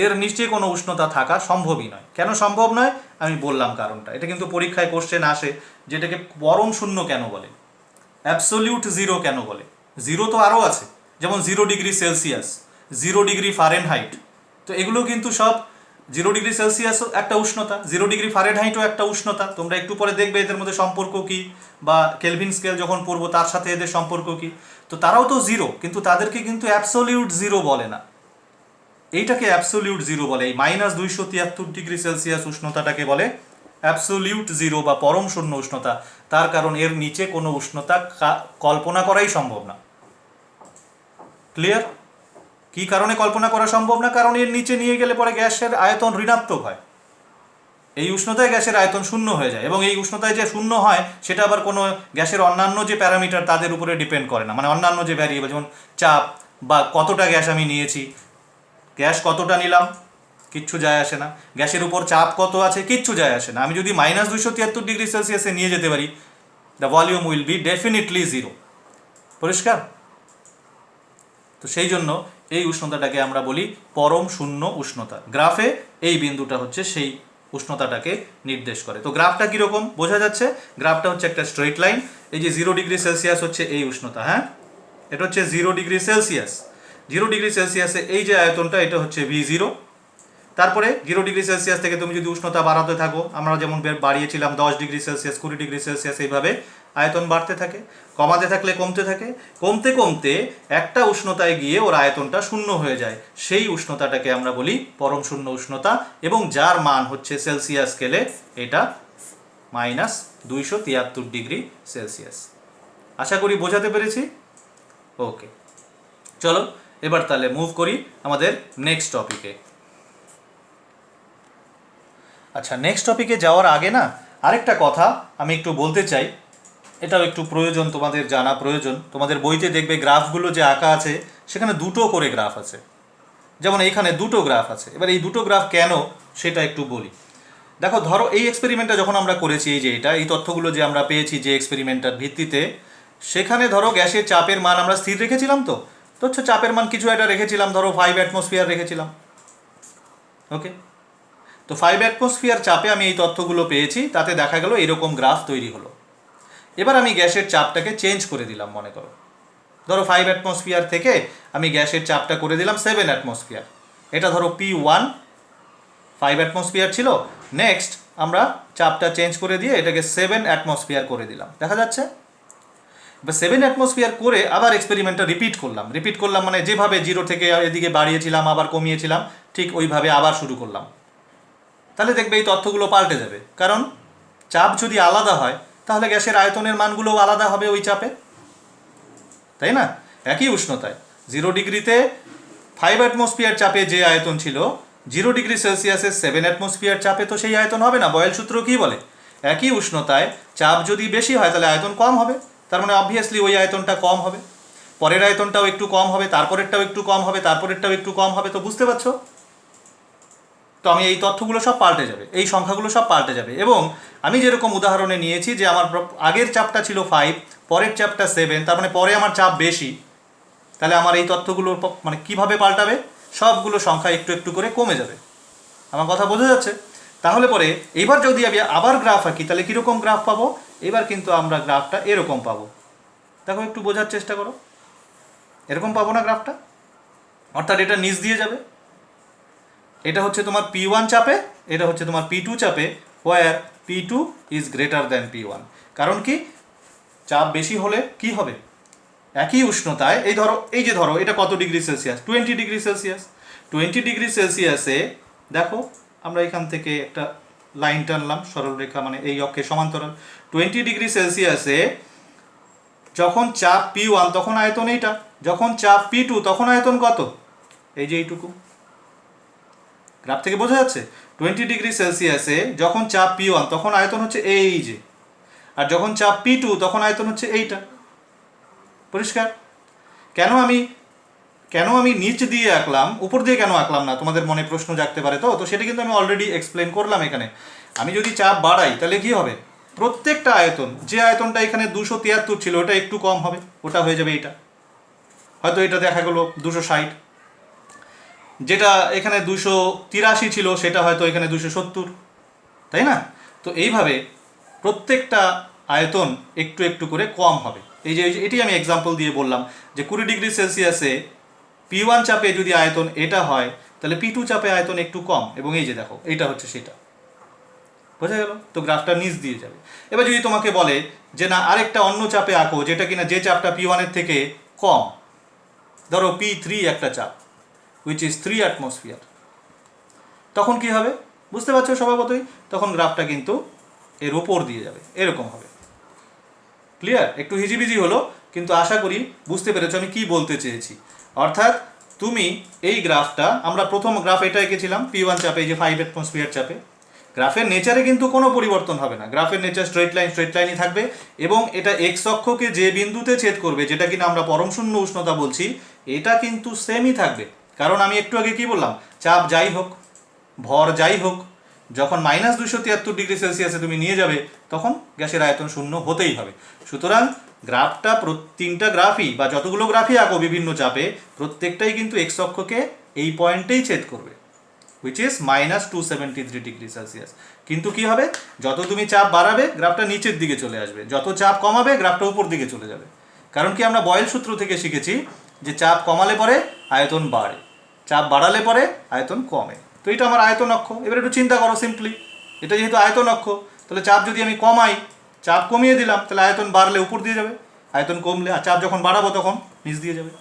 এর নিচে কোনো উষ্ণতা থাকা সম্ভবই নয়। কেন সম্ভব নয় আমি বললাম কারণটা। এটা কিন্তু পরীক্ষায় কোশ্চেন আসে, যেটাকে পরম শূন্য কেন বলে, অ্যাবসোলিউট জিরো কেন বলে। জিরো তো আরও আছে, যেমন 0°C, 0°F। তো এগুলো কিন্তু সব 0°C একটা উষ্ণতা, 0°F একটা উষ্ণতা। তোমরা একটু পরে দেখবে এদের মধ্যে সম্পর্ক কি, বা কেলভিন স্কেল যখন পড়বো তার সাথে এদের সম্পর্ক কি। তো তারাও তো জিরো, কিন্তু তাদেরকে কিন্তু অ্যাবসোলিউট জিরো বলে না। এইটাকে অ্যাবসোলিউট জিরো বলে। এই -273°C উষ্ণতাটাকে বলে অ্যাবসোলিউট জিরো বা পরম শূন্য উষ্ণতা। তার কারণ এর নিচে কোনো উষ্ণতা কল্পনা করাই সম্ভব না। ক্লিয়ার? কি কারণে কল্পনা করা সম্ভব না? কারণ এর নিচে নিয়ে গেলে পরে গ্যাসের আয়তন ঋণাত্মক হয়। এই উষ্ণতায় গ্যাসের আয়তন শূন্য হয়ে যায়, এবং এই উষ্ণতায় যে শূন্য হয় সেটা আবার কোনো গ্যাসের অন্যান্য যে প্যারামিটার তাদের উপরে ডিপেন্ড করে না। মানে অন্যান্য যে ভ্যারিয়েবল, যেমন চাপ বা কতটা গ্যাস আমি নিয়েছি, গ্যাস কতটা নিলাম কিচ্ছু যায় আসে না। গ্যাসের উপর চাপ কত আছে কিচ্ছু যায় আসে না। আমি যদি -273°C নিয়ে যেতে পারি, the volume will be definitely zero. পরিষ্কার? তো সেই জন্য এই উষ্ণতাটাকে আমরা বলি পরম শূন্য উষ্ণতা। গ্রাফে এই বিন্দুটা হচ্ছে সেই উষ্ণতাটাকে নির্দেশ করে। তো গ্রাফটা কীরকম বোঝা যাচ্ছে? গ্রাফটা হচ্ছে একটা স্ট্রেট লাইন। এই যে 0°C হচ্ছে এই উষ্ণতা, হ্যাঁ, এটা হচ্ছে 0°C। 0°C এই যে আয়তনটা, এটা হচ্ছে V0। তারপরে 0°C থেকে তুমি যদি উষ্ণতা বাড়াতে থাকো, আমরা যেমন বাড়িয়েছিলাম 10°C, 20°C, এইভাবে আয়তন বাড়তে থাকে। কমাতে থাকলে কমতে থাকে, কমতে কমতে একটা উষ্ণতায় গিয়ে ওর আয়তনটা শূন্য হয়ে যায়। সেই উষ্ণতাটাকে আমরা বলি পরম শূন্য উষ্ণতা, এবং যার মান হচ্ছে সেলসিয়াস স্কেলে এটা -273°C। আশা করি বোঝাতে পেরেছি। ওকে, চলো এবার তাহলে মুভ করি আমাদের নেক্সট টপিকে। আচ্ছা, নেক্সট টপিকে যাওয়ার আগে না আরেকটা কথা আমি একটু বলতে চাই, এটাও একটু প্রয়োজন, তোমাদের জানা প্রয়োজন। তোমাদের বইতে দেখবে গ্রাফগুলো যে আঁকা আছে সেখানে দুটো করে গ্রাফ আছে, যেমন এইখানে দুটো গ্রাফ আছে। এবার এই দুটো গ্রাফ কেন সেটা একটু বলি। দেখো, ধরো এই এক্সপেরিমেন্টটা যখন আমরা করেছি, এই যে এই তথ্যগুলো যে আমরা পেয়েছি যে এক্সপেরিমেন্টটার ভিত্তিতে, সেখানে ধরো গ্যাসের চাপের মান আমরা স্থির রেখেছিলাম। তো হচ্ছে চাপের মান কিছু একটা রেখেছিলাম, ধরো 5 অ্যাটমসফিয়ার রেখেছিলাম। ওকে, তো 5 অ্যাটমসফিয়ার চাপে আমি এই তথ্যগুলো পেয়েছি, তাতে দেখা গেল এরকম গ্রাফ তৈরি হলো। এবার আমি গ্যাসের চাপটাকে চেঞ্জ করে দিলাম। মনে করো, ধরো 5 অ্যাটমসফিয়ার থেকে আমি গ্যাসের চাপটা করে দিলাম 7 অ্যাটমসফিয়ার। এটা ধরো P1, 5 অ্যাটমসফিয়ার ছিল। নেক্সট আমরা চাপটা চেঞ্জ করে দিয়ে এটাকে 7 অ্যাটমসফিয়ার করে দিলাম। দেখা যাচ্ছে? এবার 7 অ্যাটমসফিয়ার করে আবার এক্সপেরিমেন্টটা রিপিট করলাম, মানে যেভাবে 0 থেকে এদিকে বাড়িয়েছিলাম আবার কমিয়েছিলাম, ঠিক ওইভাবে আবার শুরু করলাম। তাহলে দেখবে এই তথ্যগুলো পাল্টে যাবে, কারণ চাপ যদি আলাদা হয় তাহলে গ্যাসের আয়তনের মানগুলোও আলাদা হবে ওই চাপে, তাই না? একই উষ্ণতায় 0°তে 5 অ্যাটমসফিয়ার চাপে যে আয়তন ছিল, 0°C 7 অ্যাটমসফিয়ার চাপে তো সেই আয়তন হবে না। বয়েল সূত্র কী বলে? একই উষ্ণতায় চাপ যদি বেশি হয় তাহলে আয়তন কম হবে। তার মানে অবভিয়াসলি ওই আয়তনটা কম হবে, পরের আয়তনটাও একটু কম হবে, তারপরেরটাও একটু কম হবে, তারপরেরটাও একটু কম হবে। তো বুঝতে পারছো? তো আমি এই তথ্যগুলো সব পাল্টে যাবে, এই সংখ্যাগুলো সব পাল্টে যাবে। এবং আমি যেরকম উদাহরণে নিয়েছি যে আমার আগের চাপটা ছিল 5, পরের চাপটা 7, তার মানে পরে আমার চাপ বেশি, তাহলে আমার এই তথ্যগুলো মানে কীভাবে পাল্টাবে? সবগুলো সংখ্যা একটু একটু করে কমে যাবে। আমার কথা বোঝা যাচ্ছে? তাহলে পরে এবার যদি আমি আবার গ্রাফ আঁকি, তাহলে কীরকম গ্রাফ পাবো? এবার কিন্তু আমরা গ্রাফটা এরকম পাবো। দেখো, একটু বোঝার চেষ্টা করো। এরকম পাবো না গ্রাফটা? অর্থাৎ এটা নিচ দিয়ে যাবে। এটা হচ্ছে তোমার P1 চাপে, এটা হচ্ছে তোমার P2 চাপে, হোয়ার P2 is greater than P1। কারণ কি, চাপ বেশি হলে কি হবে, একই উষ্ণতায় এই যে ধরো এটা কত degree Celsius, 20 degree Celsius. 20 degree সেলসিয়াসে দেখো আমরা এখান থেকে একটা লাইন টানলাম, সরলরেখা মানে এই অক্ষের সমান্তরাল। 20 ডিগ্রি সেলসিয়াসে যখন চাপ P1 তখন আয়তন এইটা, যখন চাপ P2 তখন আয়তন কত, এই যে এইটুকু। গ্রাফ থেকে বোঝা যাচ্ছে 20 ডিগ্রি সেলসিয়াসে যখন চাপ P1 তখন আয়তন হচ্ছে এই যে, আর যখন চাপ P2 তখন আয়তন হচ্ছে এইটা। পরিষ্কার? কেন আমি নিচ দিয়ে আঁকলাম, উপর দিয়ে কেন আঁকলাম না, তোমাদের মনে প্রশ্ন জাগতে পারে। তো সেটা কিন্তু আমি অলরেডি এক্সপ্লেন করলাম এখানে। আমি যদি চাপ বাড়াই তাহলে কি হবে, প্রত্যেকটা আয়তন, যে আয়তনটা এখানে 273 ছিল ওটা একটু কম হবে, ওটা হয়ে যাবে এইটা, হয়তো এটা দেখা গেলো 260, যেটা এখানে 283 ছিল সেটা হয়তো এখানে 270, তাই না? তো এইভাবে প্রত্যেকটা আয়তন একটু একটু করে কম হবে। এটি আমি এক্সাম্পল দিয়ে বললাম যে 20 ডিগ্রি সেলসিয়াসে P1 চাপে যদি আয়তন এটা হয় তাহলে P2 চাপে আয়তন একটু কম, এবং এই যে দেখো এইটা হচ্ছে সেটা। বোঝা গেল? তো গ্রাফটা নিচ দিয়ে যাবে। এবার যদি তোমাকে বলে যে না আরেকটা অন্য চাপে আঁকো, যেটা কিনা যে চাপটা P1 এর থেকে কম, ধরো P3 একটা চাপ, which is 3 atmosphere, তখন কি হবে বুঝতে পারছো স্বভাবতই, তখন গ্রাফটা কিন্তু এর উপর দিয়ে যাবে, এরকম হবে। ক্লিয়ার? একটু হিজিবিজি হলো, কিন্তু আশা করি বুঝতে পেরেছো আমি কি বলতে চেয়েছি। অর্থাৎ তুমি এই গ্রাফটা, আমরা প্রথম গ্রাফ এটা এঁকেছিলাম P1 চাপে, এই যে 5 অ্যাটমসফিয়ার চাপে। গ্রাফের নেচারে কিন্তু কোনো পরিবর্তন হবে না, গ্রাফের নেচার স্ট্রেট লাইনই থাকবে, এবং এটা এক্স অক্ষকে যে বিন্দুতে ছেদ করবে, যেটা কিনা আমরা পরম শূন্য উষ্ণতা বলছি, এটা কিন্তু সেমই থাকবে। কারণ আমি একটু আগে কি বললাম, চাপ যাই হোক, ভর যাই হোক, যখন -273 ডিগ্রি সেলসিয়াসে তুমি নিয়ে যাবে তখন গ্যাসের আয়তন শূন্য হতেই হবে। সুতরাং গ্রাফটা, তিনটা গ্রাফই বা যতগুলো গ্রাফই আঁকো বিভিন্ন চাপে, প্রত্যেকটাই কিন্তু এক্স অক্ষকে এই পয়েন্টেই ছেদ করবে, which is -273 ডিগ্রি সেলসিয়াস। কিন্তু কি হবে, যত তুমি চাপ বাড়াবে গ্রাফটা নিচের দিকে চলে আসবে, যত চাপ কমাবে গ্রাফটা উপর দিকে চলে যাবে। কারণ কি, আমরা বয়েল সূত্র থেকে শিখেছি যে চাপ কমালে পরে আয়তন বাড়ে, চাপ বাড়ালে পরে আয়তন কমে। তো এটা আমার আয়তন অক্ষ। এবার একটু চিন্তা করো সিম্পলি, এটা যেহেতু আয়তন অক্ষ, তাহলে চাপ যদি আমি কমাই, চাপ কমিয়ে দিলাম, তাহলে আয়তন বাড়লে উপর দিয়ে যাবে, আয়তন কমলে, আর চাপ যখন বাড়াবো তখন নিচ দিয়ে যাবে।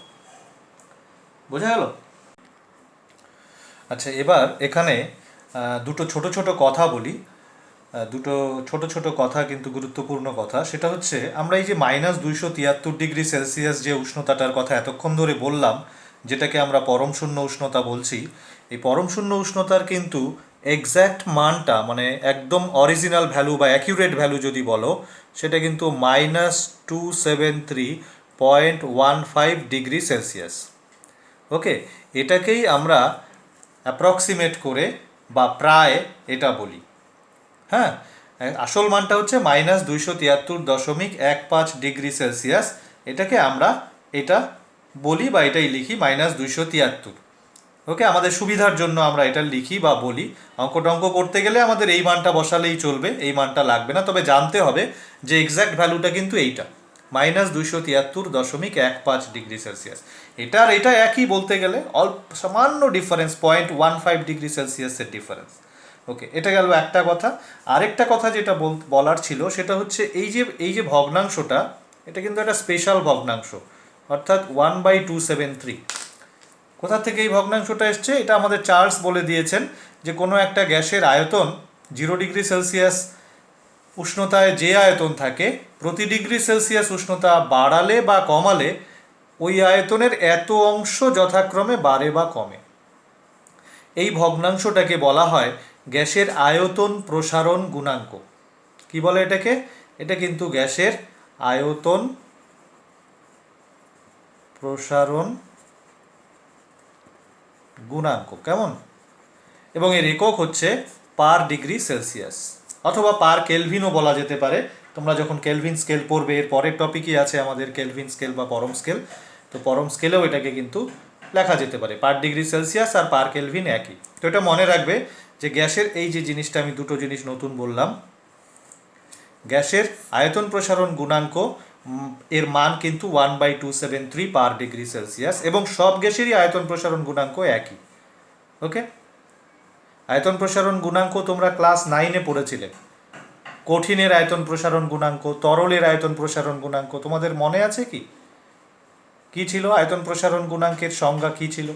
বোঝা গেল? আচ্ছা, এবার এখানে দুটো ছোট ছোট কথা বলি, দুটো ছোট ছোট কথা কিন্তু গুরুত্বপূর্ণ কথা। সেটা হচ্ছে, আমরা এই যে -273 ডিগ্রি সেলসিয়াস যে উষ্ণতাটার কথা এতক্ষণ ধরে বললাম, যেটাকে আমরা পরম শূন্য উষ্ণতা বলছি, এই পরম শূন্য উষ্ণতার কিন্তু এক্স্যাক্ট মানটা, মানে একদম অরিজিনাল ভ্যালু বা অ্যাকিউরেট ভ্যালু যদি বলো, সেটা কিন্তু -273.15 ডিগ্রি সেলসিয়াস। ওকে, এটাকেই আমরা অ্যাপ্রক্সিমেট করে বা প্রায় এটা বলি। হ্যাঁ, আসল মানটা হচ্ছে -273.15 ডিগ্রি সেলসিয়াস। এটাকে আমরা এটা বলি বা এটাই লিখি -273। ওকে, আমাদের সুবিধার জন্য আমরা এটা লিখি বা বলি। অঙ্ক করতে গেলে আমাদের এই মানটা বসালেই চলবে, এই মানটা লাগবে না। তবে জানতে হবে যে এক্স্যাক্ট ভ্যালুটা কিন্তু এইটা, -273.15 ডিগ্রি সেলসিয়াস। এটা আর এটা একই বলতে গেলে, অল্প সামান্য ডিফারেন্স, 0.15 ডিগ্রি সেলসিয়াসের ডিফারেন্স। ওকে, এটা গেল একটা কথা। আরেকটা কথা যেটা বলার ছিল সেটা হচ্ছে, এই যে ভগ্নাংশটা, এটা কিন্তু একটা স্পেশাল ভগ্নাংশ, অর্থাৎ 1/273। কোথা থেকে এই ভগ্নাংশটা এসছে, এটা আমাদের চার্লস বলে দিয়েছেন যে কোনো একটা গ্যাসের আয়তন 0 ডিগ্রি সেলসিয়াস উষ্ণতায় যে আয়তন থাকে, প্রতি ডিগ্রি সেলসিয়াস উষ্ণতা বাড়ালে বা কমালে ওই আয়তনের এত অংশ যথাক্রমে বাড়ে বা কমে। এই ভগ্নাংশটাকে বলা হয় গ্যাসের আয়তন প্রসারণ গুণাঙ্ক। কি বলে এটাকে? এটা কিন্তু গ্যাসের আয়তন প্রসারণ গুণাঙ্ক। কেমন? এবং এর একক হচ্ছে পার ডিগ্রি সেলসিয়াস, অথবা পার কেলভিনও বলা যেতে পারে। তোমরা যখন কেলভিন স্কেল পড়বে, এর পরের টপিকই আছে আমাদের কেলভিন স্কেল বা পরম স্কেল, তো পরম স্কেলেও এটাকে কিন্তু লেখা যেতে পারে। পার ডিগ্রি সেলসিয়াস আর পার কেলভিন একই। তো এটা মনে রাখবে যে গ্যাসের এই যে জিনিসটা, আমি দুটো জিনিস নতুন বললাম, গ্যাসের আয়তন প্রসারণ গুণাঙ্ক এর মান কিন্তু 1/273 পার ডিগ্রি সেলসিয়াস, এবং সব গ্যাসেরই আয়তন প্রসারণ গুণাঙ্ক একই। ওকে, আয়তন প্রসারণ গুণাঙ্ক তোমরা ক্লাস 9-এ পড়েছিলে। কঠিনের আয়তন প্রসারণ গুণাঙ্ক, তরলের আয়তন প্রসারণ গুণাঙ্ক তোমাদের মনে আছে কি? কি ছিল আয়তন প্রসারণ গুণাঙ্কের সংজ্ঞা কি ছিল?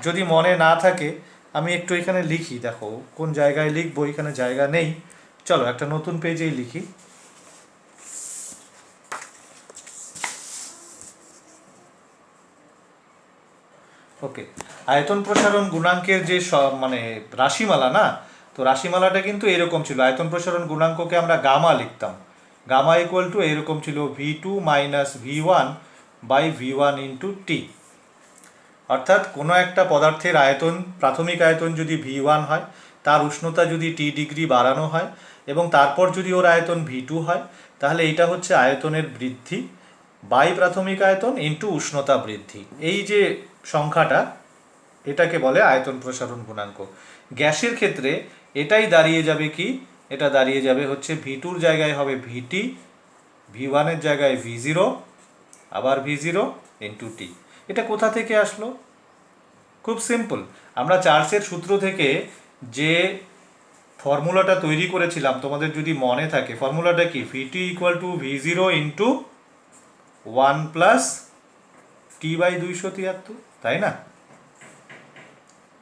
যদি মনে না থাকে আমি একটু এখানে লিখি, দেখো কোন জায়গায় লিখবো, এখানে জায়গা নেই, চলো একটা নতুন পেজেই লিখি। ওকে, আয়তন প্রসারণ গুণাঙ্কের যে মানে রাশিমালা না, তো রাশিমালাটা কিন্তু এরকম ছিল। আয়তন প্রসারণ গুণাঙ্ককে আমরা গামা লিখতাম। গামা ইকুয়াল টু এরকম ছিল V2 minus V1 by V1 into T. অর্থাৎ কোনো একটা পদার্থের আয়তন, প্রাথমিক আয়তন যদি V1 হয়, তার উষ্ণতা যদি T ডিগ্রি বাড়ানো হয় এবং তারপর যদি ওর আয়তন V2 হয়, তাহলে এইটা হচ্ছে আয়তনের বৃদ্ধি বাই প্রাথমিক আয়তন ইন্টু উষ্ণতা বৃদ্ধি। এই যে সংখ্যাটা, এটাকে বলে আয়তন প্রসারণ গুণাঙ্ক। গ্যাসের ক্ষেত্রে এটাই দাঁড়িয়ে যাবে কি? এটা দাঁড়িয়ে যাবে হচ্ছে V2-র জায়গায় হবে VT, V1-এর জায়গায় V0, আবার V0 ইন্টু টি। এটা কোথা থেকে আসলো? খুব সিম্পল, আমরা চার্লসের সূত্র থেকে যে ফর্মুলাটা তৈরি করেছিলাম, তোমাদের যদি মনে থাকে ফর্মুলাটা কি? VT equal to V0 into 1 plus T by 273, তাই না?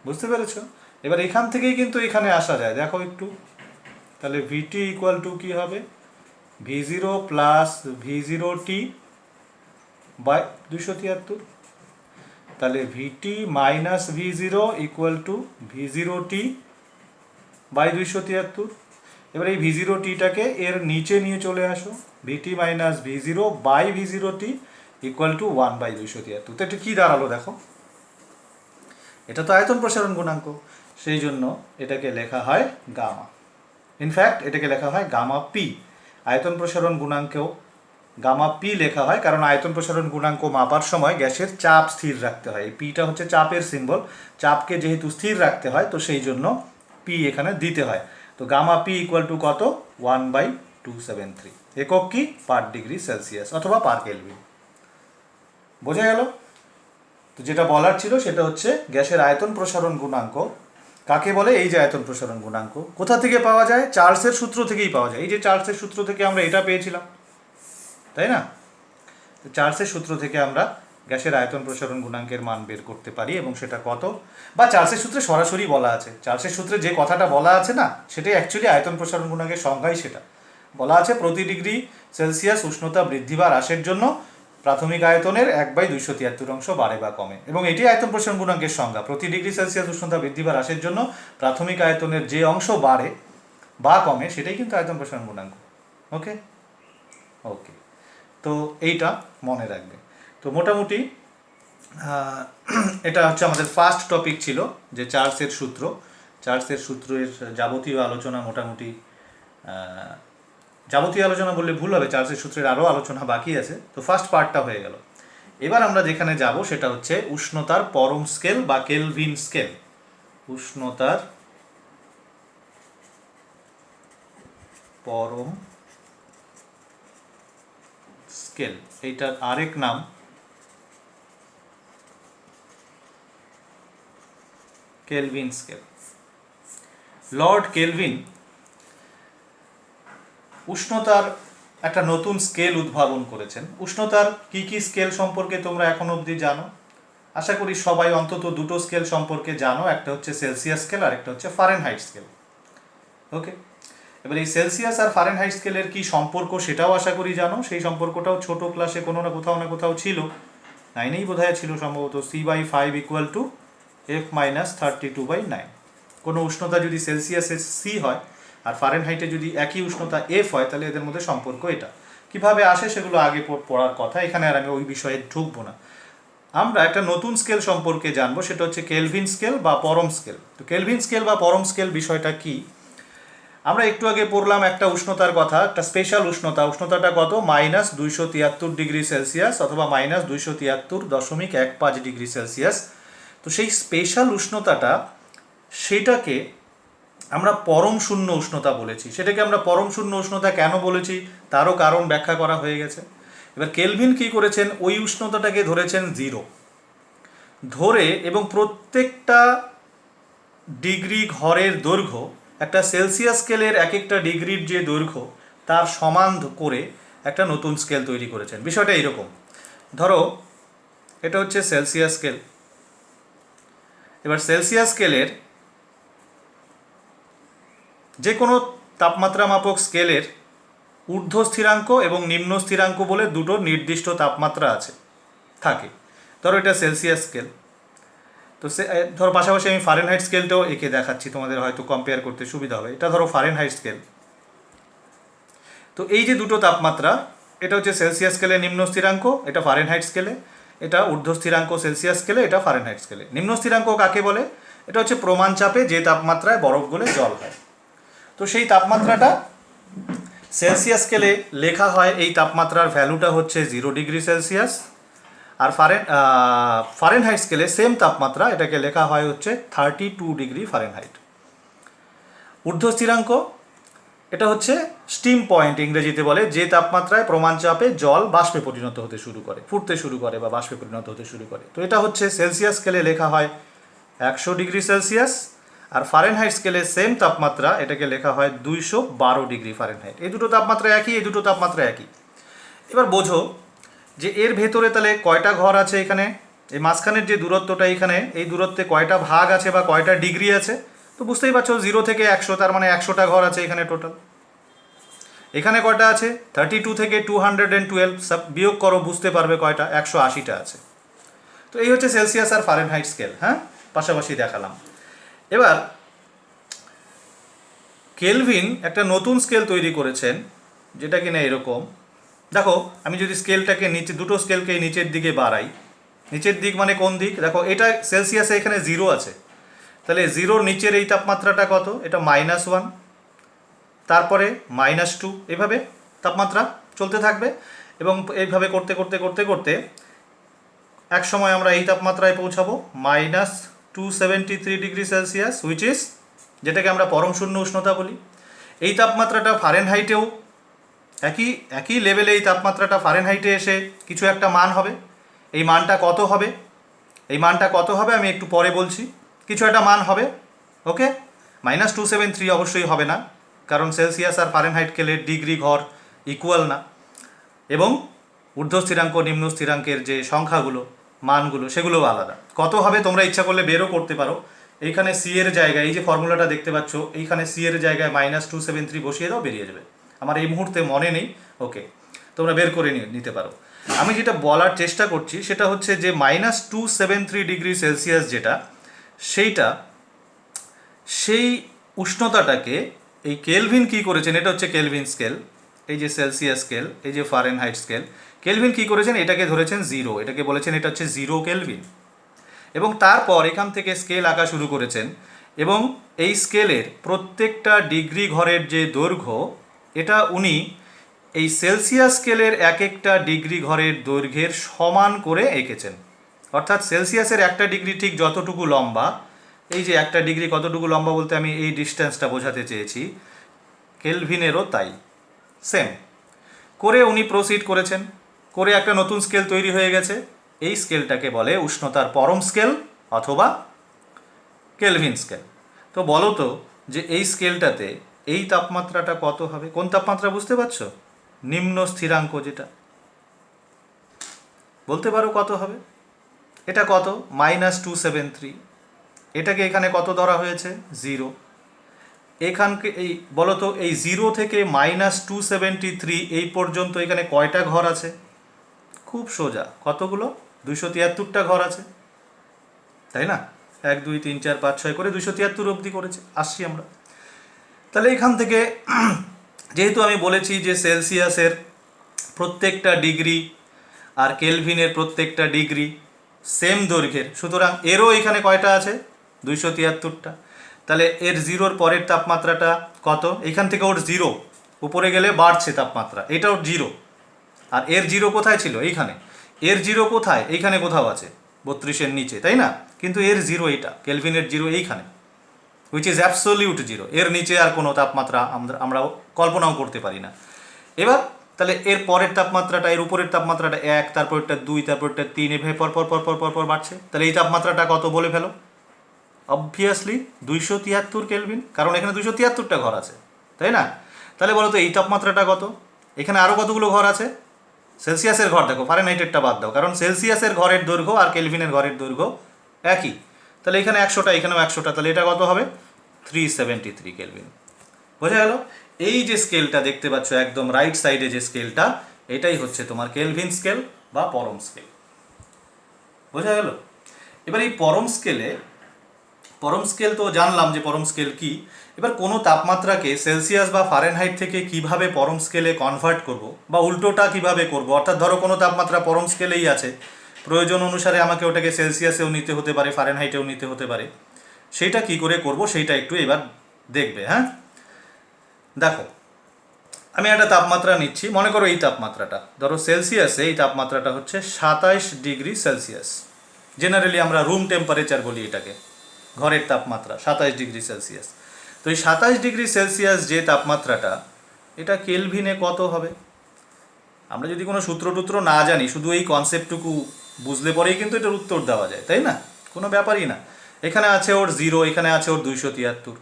বুঝতে পেরেছ? এবার এখান থেকেই কিন্তু এখানে আসা যায়, দেখো একটু। তাহলে VT ইকুয়াল টু কী হবে? V0 plus V0T by 273। তাহলে VT minus V0 equal to V0T by 273। এবার এই V0Tটাকে এর নিচে নিয়ে চলে আসো, VT minus V0 by V0T equal to 1 by 273। তো এটা কী দাঁড়ালো দেখো? এটা তো আয়তন প্রসারণ গুণাঙ্ক, সেই জন্য এটাকে লেখা হয় গামা। ইনফ্যাক্ট এটাকে লেখা হয় গামা পি। আয়তন প্রসারণ গুণাঙ্কেও গামা পি লেখা হয়, কারণ আয়তন প্রসারণ গুণাঙ্ক মাপার সময় গ্যাসের চাপ স্থির রাখতে হয়। এই পিটা হচ্ছে চাপের সিম্বল, চাপকে যেহেতু স্থির রাখতে হয় তো সেই জন্য পি এখানে দিতে হয়। তো গামা পি ইকুয়াল টু কত? 1/273। একক কি? পার ডিগ্রি সেলসিয়াস অথবা পার কেলভিন। বোঝা গেল? তো যেটা বলার ছিল সেটা হচ্ছে গ্যাসের আয়তন প্রসারণ গুণাঙ্ক কাকে বলে? এই যে আয়তন প্রসারণ গুণাঙ্ক কোথা থেকে পাওয়া যায়? চার্লসের সূত্র থেকেই পাওয়া যায়। এই যে চার্লসের সূত্র থেকে আমরা এটা পেয়েছিলাম, তাই না? চার্লসের সূত্র থেকে আমরা গ্যাসের আয়তন প্রসারণ গুণাঙ্কের মান বের করতে পারি, এবং সেটা কত? বা চার্লসের সূত্রে সরাসরি বলা আছে। চার্লসের সূত্রে যে কথাটা বলা আছে না, সেটাই অ্যাকচুয়ালি আয়তন প্রসারণ গুণাঙ্কের সংজ্ঞাই সেটা। বলা আছে প্রতি ডিগ্রি সেলসিয়াস উষ্ণতা বৃদ্ধি বা হ্রাসের জন্য প্রাথমিক আয়তনের 1/273 অংশ বাড়ে বা কমে, এবং এটি আয়তন প্রসারণ গুণাঙ্কের সংজ্ঞা। প্রতি ডিগ্রি সেলসিয়াস উষ্ণতা বৃদ্ধি বা হ্রাসের জন্য প্রাথমিক আয়তনের যে অংশ বাড়ে বা কমে সেটাই কিন্তু আয়তন প্রসারণ গুণাঙ্ক। ওকে ওকে, তো এইটা মনে রাখবে। তো মোটামুটি এটা হচ্ছে আমাদের ফার্স্ট টপিক ছিল, যে চার্লসের সূত্র। চার্লসের সূত্রের যাবতীয় আলোচনা মোটামুটি, যাবতীয় আলোচনা বললে ভুল হবে, চার্লসের সূত্রের আরও আলোচনা বাকি আছে। তো ফার্স্ট পার্টটা হয়ে গেল। এবার আমরা যেখানে যাব সেটা হচ্ছে উষ্ণতার পরম স্কেল বা কেলভিন স্কেল। উষ্ণতার পরম স্কেল, এইটার আরেক নাম কেলভিন স্কেল। লর্ড কেলভিন উষ্ণতার একটা নতুন স্কেল উদ্ভাবন করেছেন। উষ্ণতার কি কি স্কেল সম্পর্কে তোমরা এখন অবধি জানো? আশা করি সবাই অন্তত দুটো স্কেল সম্পর্কে জানো, একটা হচ্ছে সেলসিয়াস স্কেল আর একটা হচ্ছে ফারেনহাইট স্কেল। ওকে, এবার এই সেলসিয়াস আর ফারেনহাইট স্কেলের কি সম্পর্ক সেটাও আশা করি জানো। সেই সম্পর্কটাও ছোট ক্লাসে কোনো না কোথাও ছিল, 9-এই বোধহয় ছিল সম্ভবত। C/5 equal to F-32/9। কোনো উষ্ণতা যদি সেলসিয়াসে সি হয় আর ফারেনহাইটে যদি একই উষ্ণতা এফ হয়, তাহলে এদের মধ্যে সম্পর্ক এটা। কিভাবে আসে সেগুলো আগে পড়ার কথা, এখানে আর আমি ওই বিষয়ে ঢুকবো না। আমরা একটা নতুন স্কেল সম্পর্কে জানবো, সেটা হচ্ছে কেলভিন স্কেল বা পরম স্কেল। তো কেলভিন স্কেল বা পরম স্কেল বিষয়টা কি? আমরা একটু আগে পড়লাম একটা উষ্ণতার কথা, একটা স্পেশাল উষ্ণতা। উষ্ণতাটা কত? -273 ডিগ্রি সেলসিয়াস অথবা -273.15 ডিগ্রি সেলসিয়াস। তো সেই স্পেশাল উষ্ণতাটা, সেটাকে আমরা পরম শূন্য উষ্ণতা বলেছি। সেটাকে আমরা পরম শূন্য উষ্ণতা কেন বলেছি তারও কারণ ব্যাখ্যা করা হয়ে গেছে। এবার কেলভিন কী করেছেন? ওই উষ্ণতাটাকে ধরেছেন 0 ধরে, এবং প্রত্যেকটা ডিগ্রি ঘরের দৈর্ঘ্য একটা সেলসিয়াস স্কেলের এক একটা ডিগ্রির যে দৈর্ঘ্য তার সমান করে একটা নতুন স্কেল তৈরি করেছেন। বিষয়টা এরকম, ধরো এটা হচ্ছে সেলসিয়াস স্কেল। এবার সেলসিয়াস স্কেলের যে কোনো তাপমাত্রা মাপক স্কেলের ঊর্ধ্ব স্থিরাঙ্ক এবং নিম্ন স্থিরাঙ্ক বলে দুটো নির্দিষ্ট তাপমাত্রা আছে থাকে। ধরো এটা সেলসিয়াস স্কেল, তো ধরো পাশাপাশি আমি ফারেনহাইট স্কেলটাও এঁকে দেখাচ্ছি, তোমাদের হয়তো কম্পেয়ার করতে সুবিধা হবে। এটা ধরো ফারেনহাইট স্কেল। তো এই যে দুটো তাপমাত্রা, এটা হচ্ছে সেলসিয়াস স্কেলে নিম্ন স্থিরাঙ্ক, এটা ফারেনহাইট স্কেলে, এটা ঊর্ধ্ব স্থিরাঙ্ক সেলসিয়াস স্কেলে, এটা ফারেনহাইট স্কেলে। নিম্ন স্থিরাঙ্ক কাকে বলে? এটা হচ্ছে প্রমাণ চাপে যে তাপমাত্রায় বরফ গলে জল হয়। তো সেই তাপমাত্রাটা সেলসিয়াস স্কেলে লেখা হয়, এই তাপমাত্রার ভ্যালুটা হচ্ছে 0 ডিগ্রি সেলসিয়াস। আর ফারেনহাইট স্কেলে সেম তাপমাত্রা, এটাকে লেখা হয় হচ্ছে 32 ডিগ্রি ফারেনহাইট। ঊর্ধ্ব স্থিরাঙ্ক এটা হচ্ছে স্টিম পয়েন্ট ইংরেজিতে বলে, যে তাপমাত্রায় প্রমাণ চাপে জল বাষ্পে পরিণত হতে শুরু করে, ফুটতে শুরু করে বা বাষ্পে পরিণত হতে শুরু করে। তো এটা হচ্ছে সেলসিয়াস স্কেলে লেখা হয় 100 ডিগ্রি সেলসিয়াস। আর ফারেনহাইট স্কেলে সেম তাপমাত্রা, এটাকে লেখা হয় 212 ডিগ্রি ফারেনহাইট। এই দুটো তাপমাত্রা একই, এই দুটো তাপমাত্রা একই। এবার বোঝো যে এর ভেতরে তাহলে কয়টা ঘর আছে এখানে, এই মাঝখানের যে দূরত্বটা এখানে, এই দূরত্বে কয়টা ভাগ আছে বা কয়টা ডিগ্রি আছে। তো বুঝতেই পারছো 0 থেকে 100, তার মানে 100টা ঘর আছে এখানে টোটাল। এখানে কয়টা আছে? 32 থেকে 212, সব বিয়োগ করো, বুঝতে পারবে কয়টা, 180টা আছে। তো এই হচ্ছে সেলসিয়াস আর ফারেনহাইট স্কেল, হ্যাঁ, পাশাপাশি দেখালাম। এবার কেলভিন একটা নতুন স্কেল তৈরি করেছেন, যেটা কিনা এরকম। দেখো আমি যদি স্কেলটাকে নিচে, দুটো স্কেলকে নিচের দিকে বাড়াই, নিচের দিক মানে কোন দিক? দেখো এটা সেলসিয়াসে এখানে 0 আছে, তাহলে 0-র নিচের এই তাপমাত্রাটা কত? এটা -1, তারপরে -2, এভাবে তাপমাত্রা চলতে থাকবে। এবং এইভাবে করতে করতে করতে করতে এক সময় আমরা এই তাপমাত্রায় পৌঁছাবো -273 ডিগ্রি সেলসিয়াস, হুইচ ইজ, যেটাকে আমরা পরম শূন্য উষ্ণতা বলি। এই তাপমাত্রাটা ফারেনহাইটেও একই একই লেভেলে, এই তাপমাত্রাটা ফারেনহাইটে এসে কিছু একটা মান হবে। এই মানটা কত হবে? এই মানটা কত হবে আমি একটু পরে বলছি। কিছু একটা মান হবে, ওকে। -273 অবশ্যই হবে না, কারণ সেলসিয়াস আর ফারেনহাইট স্কেলের ডিগ্রি ঘর ইকুয়াল না, এবং ঊর্ধ্ব স্থিরাঙ্ক নিম্ন স্থিরাঙ্কের যে সংখ্যাগুলো, মানগুলো, সেগুলোও আলাদা। কত হবে তোমরা ইচ্ছা করলে বেরও করতে পারো। এইখানে সি এর জায়গায়, এই যে ফর্মুলাটা দেখতে পাচ্ছ, এইখানে সি এর জায়গায় -273 বসিয়ে দাও, বেরিয়ে যাবে। আমার এই মুহূর্তে মনে নেই, ওকে, তোমরা বের করে নিতে পারো। আমি যেটা বলার চেষ্টা করছি সেটা হচ্ছে যে -273 ডিগ্রি সেলসিয়াস যেটা, সেইটা, সেই উষ্ণতাটাকে এই কেলভিন কি করেছেন, এটা হচ্ছে কেলভিন স্কেল, এই যে সেলসিয়াস স্কেল, এই যে ফারেনহাইট স্কেল, কেলভিন কি করেছেন, এটাকে ধরেছেন 0, এটাকে বলেছেন এটা হচ্ছে 0 কেলভিন। এবং তারপর এখান থেকে স্কেল আঁকা শুরু করেছেন, এবং এই স্কেলের প্রত্যেকটা ডিগ্রি ঘরের যে দৈর্ঘ্য, এটা উনি এই সেলসিয়াস স্কেলের এক একটা ডিগ্রি ঘরের দৈর্ঘ্যের সমান করে এঁকেছেন। অর্থাৎ সেলসিয়াসের একটা ডিগ্রি ঠিক যতটুকু লম্বা, এই যে একটা ডিগ্রি কতটুকু লম্বা বলতে আমি এই ডিস্টেন্সটা বোঝাতে চেয়েছি, কেলভিনেরও তাই সেম করে উনি প্রসিড করেছেন, করে একটা নতুন স্কেল তৈরি হয়ে গেছে। এই স্কেলটাকে বলে উষ্ণতার পরম স্কেল অথবা কেলভিন স্কেল। তো বলো তো যে এই স্কেলটাতে এই তাপমাত্রাটা কত হবে? কোন তাপমাত্রা বুঝতে পারছো? নিম্ন স্থিরাঙ্ক যেটা, বলতে পারো কত হবে? এটা কত? -273। এটাকে এখানে কত ধরা হয়েছে? 0। এখানকে এই বলো তো, এই 0 থেকে -273 এই পর্যন্ত এখানে কয়টা ঘর আছে? খুব সোজা, কতগুলো? 273টা ঘর আছে, তাই না? 1 2 3 4 5 6 করে 273 অবধি করেছে, আসছি আমরা। তাহলে এখান থেকে যেহেতু আমি বলেছি যে সেলসিয়াসের প্রত্যেকটা ডিগ্রি আর কেলভিনের প্রত্যেকটা ডিগ্রি সেম দৈর্ঘ্যের, সুতরাং এরও এখানে কয়টা আছে? 273টা। তাহলে এর 0-র পরের তাপমাত্রাটা কত? এখান থেকে ওর 0, উপরে গেলে বাড়ছে তাপমাত্রা, এটা ওর 0। আর এর 0 কোথায় ছিল? এইখানে। এর 0 কোথায়? এইখানে কোথাও আছে, 32-এর নিচে, তাই না? কিন্তু এর 0 এইটা, কেলভিনের 0 এইখানে, হুইচ ইজ অ্যাবসোলিউট 0। এর নিচে আর কোনো তাপমাত্রা আমরা কল্পনাও করতে পারি না। এবার তাহলে এর পরের তাপমাত্রাটা, এর উপরের তাপমাত্রাটা 1, তারপরটা 2, তারপরটা 3, এভাবে পর পর পর পর পর পর বাড়ছে। তাহলে এই তাপমাত্রাটা কত বলে ফেলো? অবভিয়াসলি 273 কেলভিন, কারণ এখানে 273টা ঘর আছে, তাই না? তাহলে বলো তো এই তাপমাত্রাটা কত? এখানে আরও কতগুলো ঘর আছে? সেলসিয়াসের ঘর দেখো, ফারেনহাইটেরটা বাদ দাও, কারণ সেলসিয়াসের ঘরের দৈর্ঘ্য আর কেলভিনের ঘরের দৈর্ঘ্য একই। তাহলে এখানে 100টা, এখানেও 100টা, তাহলে এটা কত হবে? 373 কেলভিন। বোঝা গেল? এই যে স্কেলটা দেখতে পাচ্ছ একদম রাইট সাইডে যে স্কেলটা, এটাই হচ্ছে তোমার কেলভিন স্কেল বা পরম স্কেল। বোঝা গেল? এবার এই পরম স্কেল তো জানলাম যে পরম স্কেল কি। এবার কোনো তাপমাত্রাকে সেলসিয়াস বা ফারেনহাইট থেকে কিভাবে পরম স্কেলে কনভার্ট করব, বা উল্টোটা কিভাবে করব, অর্থাৎ ধরো কোনো তাপমাত্রা পরম স্কেলেই আছে, প্রয়োজন অনুসারে আমাকে ওটাকে সেলসিয়াসেও নিতে হতে পারে, ফারেনহাইটেও নিতে হতে পারে, সেইটা কি করে করব সেইটা একটু এবার দেখবে। হ্যাঁ, দেখো আমি একটা তাপমাত্রা নিচ্ছি, মনে করো এই তাপমাত্রাটা, ধরো সেলসিয়াসে এই তাপমাত্রাটা হচ্ছে 27 ডিগ্রি সেলসিয়াস। জেনারেলি আমরা রুম টেম্পারেচার বলি এটাকে, ঘরের তাপমাত্রা 27 ডিগ্রি সেলসিয়াস। তো এই 27 ডিগ্রি সেলসিয়াস যে তাপমাত্রাটা, এটা কেলভিনে কত হবে? আমরা যদি কোনো সূত্র না জানি, শুধু এই কনসেপ্টটুকু বুঝলে পরেই কিন্তু এটার উত্তর দেওয়া যায়, তাই না? কোনো ব্যাপারই না। এখানে আছে ওর 0, এখানে আছে ওর 273,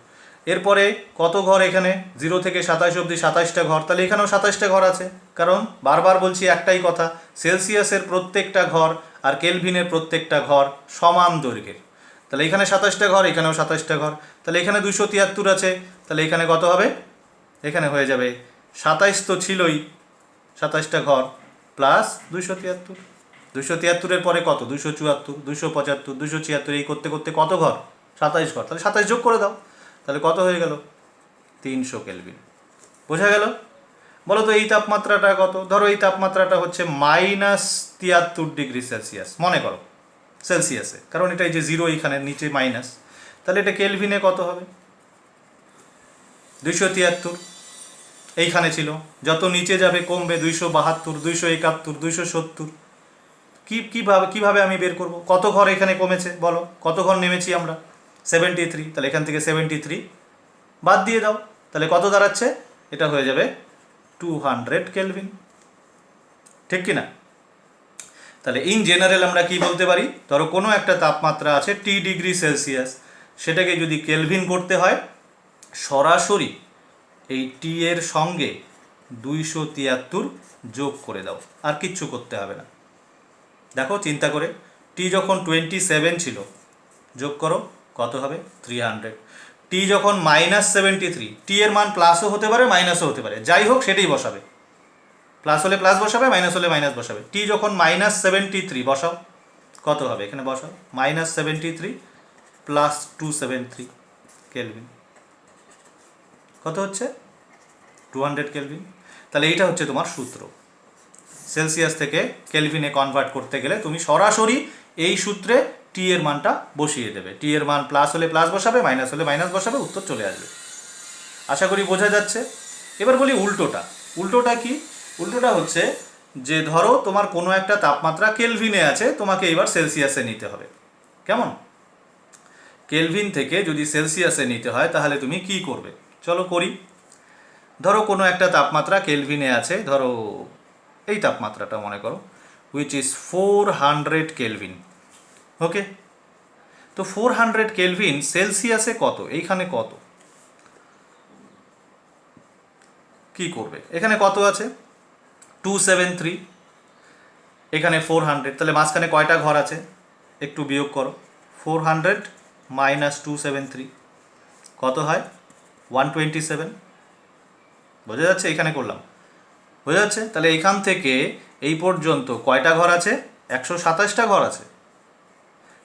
এরপরে কত ঘর এখানে 0 থেকে 27 অবধি 27টা ঘর, তাহলে এখানেও 27টা ঘর আছে। কারণ বারবার বলছি একটাই কথা, সেলসিয়াসের প্রত্যেকটা ঘর আর কেলভিনের প্রত্যেকটা ঘর সমান দৈর্ঘ্যের। তাহলে এখানে 27টা ঘর, এখানেও 27টা ঘর, তাহলে এখানে 273 আছে, তাহলে এখানে কত হবে? এখানে হয়ে যাবে 27 তো ছিলই, 27টা ঘর প্লাস 273। 273-এর পরে কত? 274, 275, 276, এই করতে করতে কত ঘর? 27 ঘর। তাহলে 27 যোগ করে দাও, তাহলে কত হয়ে গেল? 300 কেলভিন। বোঝা গেল? বলো তো এই তাপমাত্রাটা কত? ধরো এই তাপমাত্রাটা হচ্ছে -73 ডিগ্রি সেলসিয়াস, মনে করো সেলসিয়াসে, কারণ এটা এই যে 0 এইখানে নিচে মাইনাস, তাহলে এটা কেলভিনে কত হবে? 273 এইখানে ছিল, যত নিচে যাবে কমবে, 272, 271, 270। কিভাবে আমি বের করব কত ঘর এখানে কমেছে? বলো কত ঘর নেমেছি আমরা? 73, তাহলে এখান থেকে 73 বাদ দিয়ে দাও, তাহলে কত দাঁড়াচ্ছে? এটা হয়ে যাবে 200 কেলভিন, ঠিক কি না? তাহলে ইন জেনারেল আমরা কি বলতে পারি, ধরো কোনো একটা তাপমাত্রা আছে T ডিগ্রি সেলসিয়াস, সেটাকে যদি কেলভিন করতে হয়, সরাসরি এই টি এর সঙ্গে 273 যোগ করে দাও, আর কিচ্ছু করতে হবে না। দেখো চিন্তা করে, টি যখন 27 ছিল, যোগ করো কত হবে? 300। টি যখন -73, টি এর মান প্লাসও হতে পারে মাইনাসও হতে পারে, যাই হোক সেটাই বসাবে, প্লাস হলে প্লাস বসাবে, মাইনাস হলে মাইনাস বসাবে। টি যখন -73 বসাও, কত হবে? এখানে বসাও -73 প্লাস 273 কেলভিন, কত হচ্ছে? 200 কেলভিন। তাহলে এইটা হচ্ছে তোমার সূত্র। সেলসিয়াস থেকে কেলভিনে কনভার্ট করতে গেলে তুমি সরাসরি এই সূত্রে টি এর মানটা বসিয়ে দেবে, টি এর মান প্লাস হলে প্লাস বসাবে, মাইনাস হলে মাইনাস বসাবে, উত্তর চলে আসবে। আশা করি বোঝা যাচ্ছে। এবার বলি উল্টোটা। উল্টোটা কি? উল্টোটা হচ্ছে যে ধরো তোমার কোনো একটা তাপমাত্রা কেলভিনে আছে, তোমাকে এবার সেলসিয়াসে নিতে হবে। কেমন? কেলভিন থেকে যদি সেলসিয়াসে নিতে হয় তাহলে তুমি কি করবে? চলো করি। ধরো কোনো একটা তাপমাত্রা কেলভিনে আছে, ধরো এই তাপমাত্রাটা মনে করো, হুইচ ইজ 400 কেলভিন। ওকে, তো 400 কেলভিন সেলসিয়াসে কত? এইখানে কত? কি করবে? এখানে কত আছে? 273, এখানে 400, তাহলে মাঝখানে কয়টা ঘর আছে? একটু বিয়োগ করো, 400 মাইনাস 273 কত হয়? 127। বোঝা যাচ্ছে? এখানে করলাম, বোঝা যাচ্ছে? তাহলে এখান থেকে এই পর্যন্ত কয়টা ঘর আছে? 127টা ঘর আছে।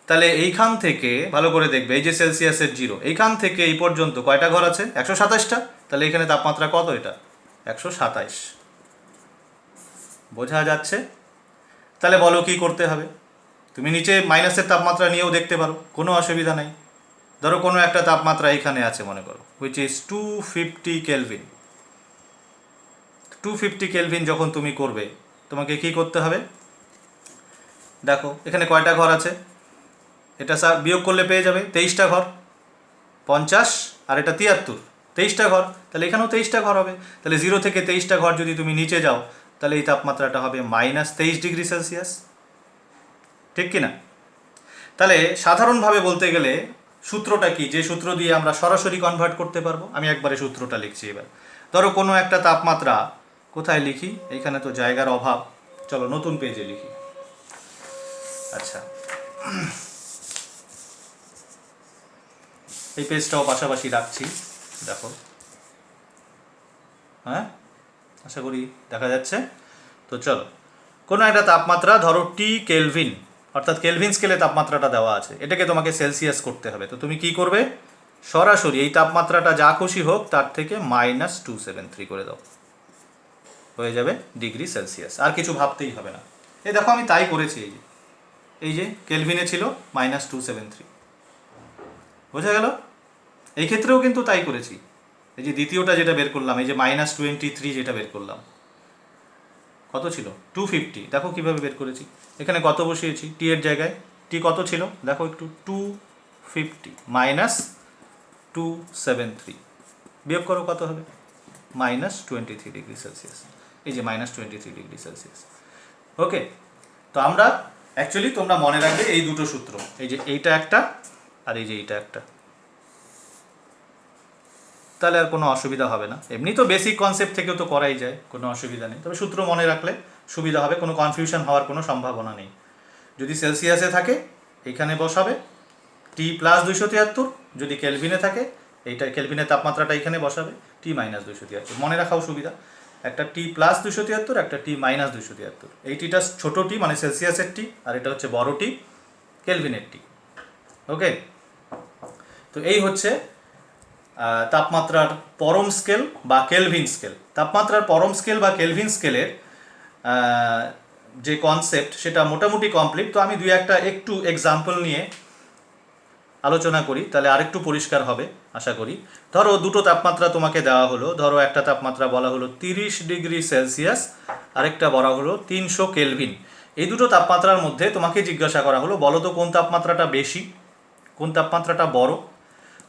তাহলে এইখান থেকে ভালো করে দেখবে, এই যে সেলসিয়াসের 0, এইখান থেকে এই পর্যন্ত কয়টা ঘর আছে? 127টা। তাহলে এখানে তাপমাত্রা কত? এটা 127। বোঝা যাচ্ছে? তাহলে বলো কি করতে হবে? তুমি নিচে মাইনাসের তাপমাত্রা নিয়েও দেখতে পারো, কোনো অসুবিধা নেই। ধরো কোনো একটা তাপমাত্রা এখানে আছে মনে করো, হুইচ ইজ 250 কেলভিন। 250 কেলভিন যখন তুমি করবে, তোমাকে কি করতে হবে? দেখো এখানে কয়টা ঘর আছে? এটা বিয়োগ করলে পেয়ে যাবে 23টা ঘর, 50 আর এটা 73, 23টা ঘর। তাহলে এখানেও 23টা ঘর হবে। তাহলে 0 থেকে 23টা ঘর যদি তুমি নিচে যাও, তাহলে এই তাপমাত্রাটা হবে -23 ডিগ্রি সেলসিয়াস, ঠিক কি না? তাহলে সাধারণভাবে বলতে গেলে সূত্রটা কি, যে সূত্র দিয়ে আমরা সরাসরি কনভার্ট করতে পারবো। আমি একবারে সূত্রটা লিখছি। এবার ধরো কোনো একটা তাপমাত্রা, কোথায় লিখি, এইখানে তো জায়গার অভাব, চলো নতুন পেজে লিখি। আচ্ছা, এই পেজটাও পাশাপাশি রাখছি, দেখো। হ্যাঁ, আশা করি দেখা যাচ্ছে। তো চলো, কোনো একটা তাপমাত্রা ধরো টি কেলভিন, অর্থাৎ কেলভিন স্কেলে তাপমাত্রাটা দেওয়া আছে, এটাকে তোমাকে সেলসিয়াস করতে হবে। তো তুমি কি করবে, সরাসরি এই তাপমাত্রাটা যা খুশি হোক তার থেকে -273 করে দাও, হয়ে যাবে ডিগ্রি সেলসিয়াস। আর কিছু ভাবতেই হবে না। এই দেখো আমি তাই করেছি। এই যে কেলভিনে ছিল -273, বোঝা গেল। এই ক্ষেত্রেও কিন্তু তাই করেছি। এই যে দ্বিতীয়টা যেটা বের করলাম, এই যে -23 যেটা বের করলাম, কত ছিল 250, দেখো কিভাবে বের করেছি। এখানে কত বসিয়েছি, টি এর জায়গায় টি কত ছিল দেখো একটু, 250 -273 বিয়োগ করো, কত হবে -23 ডিগ্রি সেলসিয়াস। এই যে -23 ডিগ্রি সেলসিয়াস। ওকে, তো আমরা অ্যাকচুয়ালি তোমরা মনে রাখবে এই দুটো সূত্র, এই যে এইটা একটা আর এই যে এইটা একটা, তাহলে আর কোনো অসুবিধা হবে না। এমনি তো বেসিক কনসেপ্ট থেকেও তো করাই যায়, কোনো অসুবিধা নেই, তবে সূত্র মনে রাখলে সুবিধা হবে, কোনো কনফিউশন হওয়ার কোনো সম্ভাবনা নেই। যদি সেলসিয়াসে থাকে এইখানে বসাবে T+273, যদি কেলভিনে থাকে এইটা কেলভিনের তাপমাত্রাটা এখানে বসাবে T-273। মনে রাখাও সুবিধা, একটা T+273, একটা T-273। এই টিটা ছোট টি মানে সেলসিয়াসের টি, আর এটা হচ্ছে বড় টি কেলভিনের টি। ওকে, তো এই হচ্ছে তাপমাত্রার পরম স্কেল বা কেলভিন স্কেল। তাপমাত্রার পরম স্কেল বা কেলভিন স্কেলের যে কনসেপ্ট সেটা মোটামুটি কমপ্লিট। তো আমি দুই একটা একটু এক্সাম্পল নিয়ে আলোচনা করি, তাহলে আরেকটু পরিষ্কার হবে আশা করি। ধরো দুটো তাপমাত্রা তোমাকে দেওয়া হলো, ধরো একটা তাপমাত্রা বলা হলো 30 ডিগ্রি সেলসিয়াস, আরেকটা বলা হলো 300 কেলভিন। এই দুটো তাপমাত্রার মধ্যে তোমাকে জিজ্ঞাসা করা হলো, বলো তো কোন তাপমাত্রাটা বেশি, কোন তাপমাত্রাটা বড়।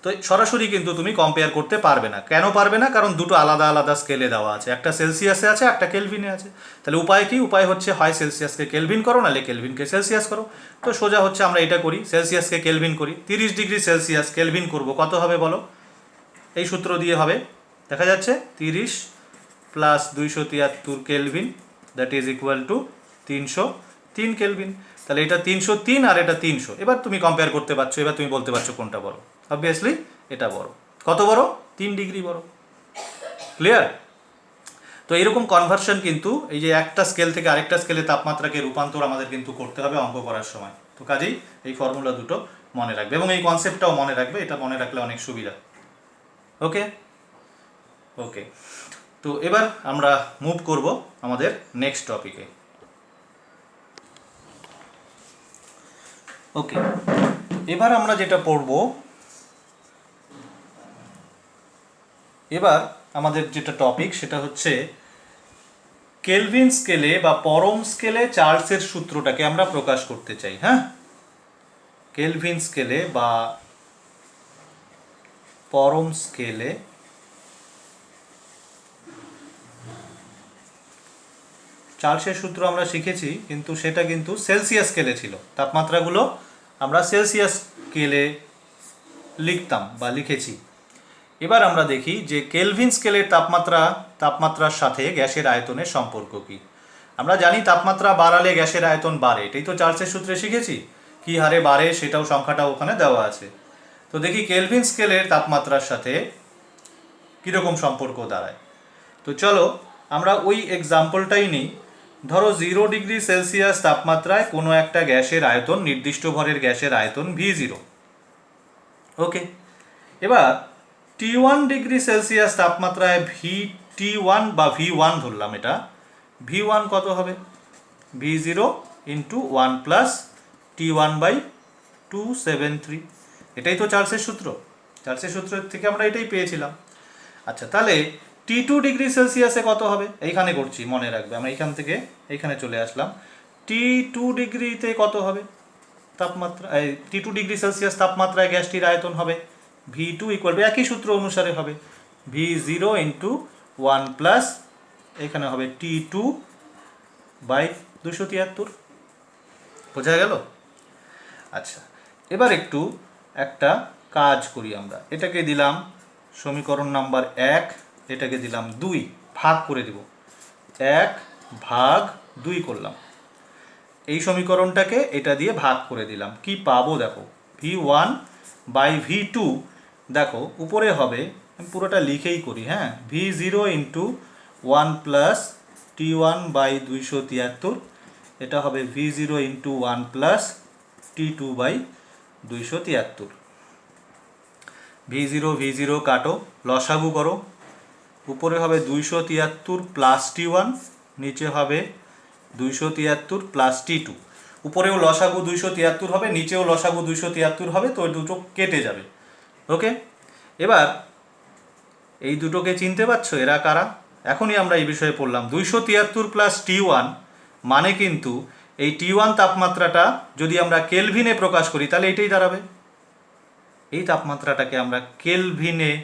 তো সরাসরি কিন্তু তুমি কম্পেয়ার করতে পারবে না। কেন পারবে না, কারণ দুটো আলাদা আলাদা স্কেলে দেওয়া আছে, একটা সেলসিয়াসে আছে, একটা কেলভিনে আছে। তাহলে উপায় কি, উপায় হচ্ছে হয় সেলসিয়াসকে কেলভিন করো, নাহলে কেলভিনকে সেলসিয়াস করো। তো সোজা হচ্ছে আমরা এটা করি, সেলসিয়াসকে কেলভিন করি। 30 ডিগ্রি সেলসিয়াস কেলভিন করব, কত হবে বলো, এই সূত্র দিয়ে হবে, দেখা যাচ্ছে 30 + 273 kelvin, that is equal to 303 kelvin. তাহলে এটা 303 আর এটা 300। এবার তুমি কম্পেয়ার করতে পারছো, এবার তুমি বলতে পারছো কোনটা বড়। অবভিয়াসলি এটা বড়। কত বড়, 3 ডিগ্রি বড়। ক্লিয়ার? তো এরকম কনভার্সন কিন্তু এই যে একটা স্কেল থেকে আরেকটা স্কেলে তাপমাত্রাকে রূপান্তর আমাদের কিন্তু করতে হবে অঙ্ক করার সময়। তো কাজেই এই ফর্মুলা দুটো মনে রাখবে এবং এই কনসেপ্টটাও মনে রাখবে, এটা মনে রাখলে অনেক সুবিধা। ওকে ওকে, তো এবার আমরা মুভ করব আমাদের নেক্সট টপিকে। ওকে, এবার আমরা যেটা পড়ব, এবার আমাদের যেটা টপিক সেটা হচ্ছে কেলভিন স্কেলে বা পরম স্কেলে চার্লসের সূত্রটাকে আমরা প্রকাশ করতে চাই। হ্যাঁ, কেলভিন স্কেলে বা পরম স্কেলে চার্লসের সূত্র আমরা শিখেছি, কিন্তু সেটা কিন্তু সেলসিয়াস স্কেলে ছিল। তাপমাত্রাগুলো আমরা সেলসিয়াস স্কেলে লিখতাম বা লিখেছি। এবার আমরা দেখি যে কেলভিন স্কেলের তাপমাত্রার সাথে গ্যাসের আয়তনের সম্পর্ক কি। আমরা জানি তাপমাত্রা বাড়ালে গ্যাসের আয়তন বাড়ে, এটাই তো চার্লসের সূত্রে শিখেছি। কি হারে বাড়ে সেটাও সংখ্যাটাও ওখানে দেওয়া আছে। তো দেখি কেলভিন স্কেলের তাপমাত্রার সাথে কীরকম সম্পর্ক দাঁড়ায়। তো চলো আমরা ওই এক্সাম্পলটাই নিই। ধরো 0 ডিগ্রি সেলসিয়াস তাপমাত্রায় কোনো একটা গ্যাসের আয়তন, নির্দিষ্ট ভরের গ্যাসের আয়তন V0। ওকে, এবার T1 ডিগ্রি সেলসিয়াস তাপমাত্রায় T1 বা V1 ধরলাম, এটা V1 কত হবে, V0 × 1 + T1/273। এটাই তো চার্লসের সূত্র, চার্লসের সূত্র থেকে আমরা এটাই পেয়েছিলাম। আচ্ছা, তাহলে T2 ডিগ্রি সেলসিয়াসে কত হবে, এইখানে করছি মনে রাখবে, আমরা এইখান থেকে এইখানে চলে আসলাম। T2 ডিগ্রিতে কত হবে তাপমাত্রা, T2 ডিগ্রি সেলসিয়াস তাপমাত্রায় গ্যাসটির আয়তন হবে V2 = একই সূত্র অনুসারে হবে V0 × 1 + এখানে হবে T2/273। বোঝা গেল? আচ্ছা, এবার একটু একটা কাজ করি আমরা, এটাকে দিলাম সমীকরণ নাম্বার 1, এটাকে দিলাম 2, ভাগ করে দিব, 1/2 করলাম। এই সমীকরণটাকে এটা দিয়ে ভাগ করে দিলাম, কি পাবো দেখো, v1/v2, দেখো উপরে হবে, আমি পুরোটা লিখেই করি, হ্যাঁ, v0 × 1 + t1/273, এটা হবে v0 × 1 + t2/273। v0 কাটো, লসাগু করো, উপরে হবে 273 + t1, নিচে হবে 273 + t2। উপরেও লসাগু 273 হবে, নিচেও লসাগু 273 হবে, তো ওই দুটো কেটে যাবে। ওকে, এবার এই দুটোকে চিনতে পারছো, এরা কারা? এখনই আমরা এই বিষয়ে পড়লাম। 273 + t1 মানে কিন্তু এই t1 তাপমাত্রাটা যদি আমরা কেলভিনে প্রকাশ করি তাহলে এটাই দাঁড়াবে। এই তাপমাত্রাটাকে আমরা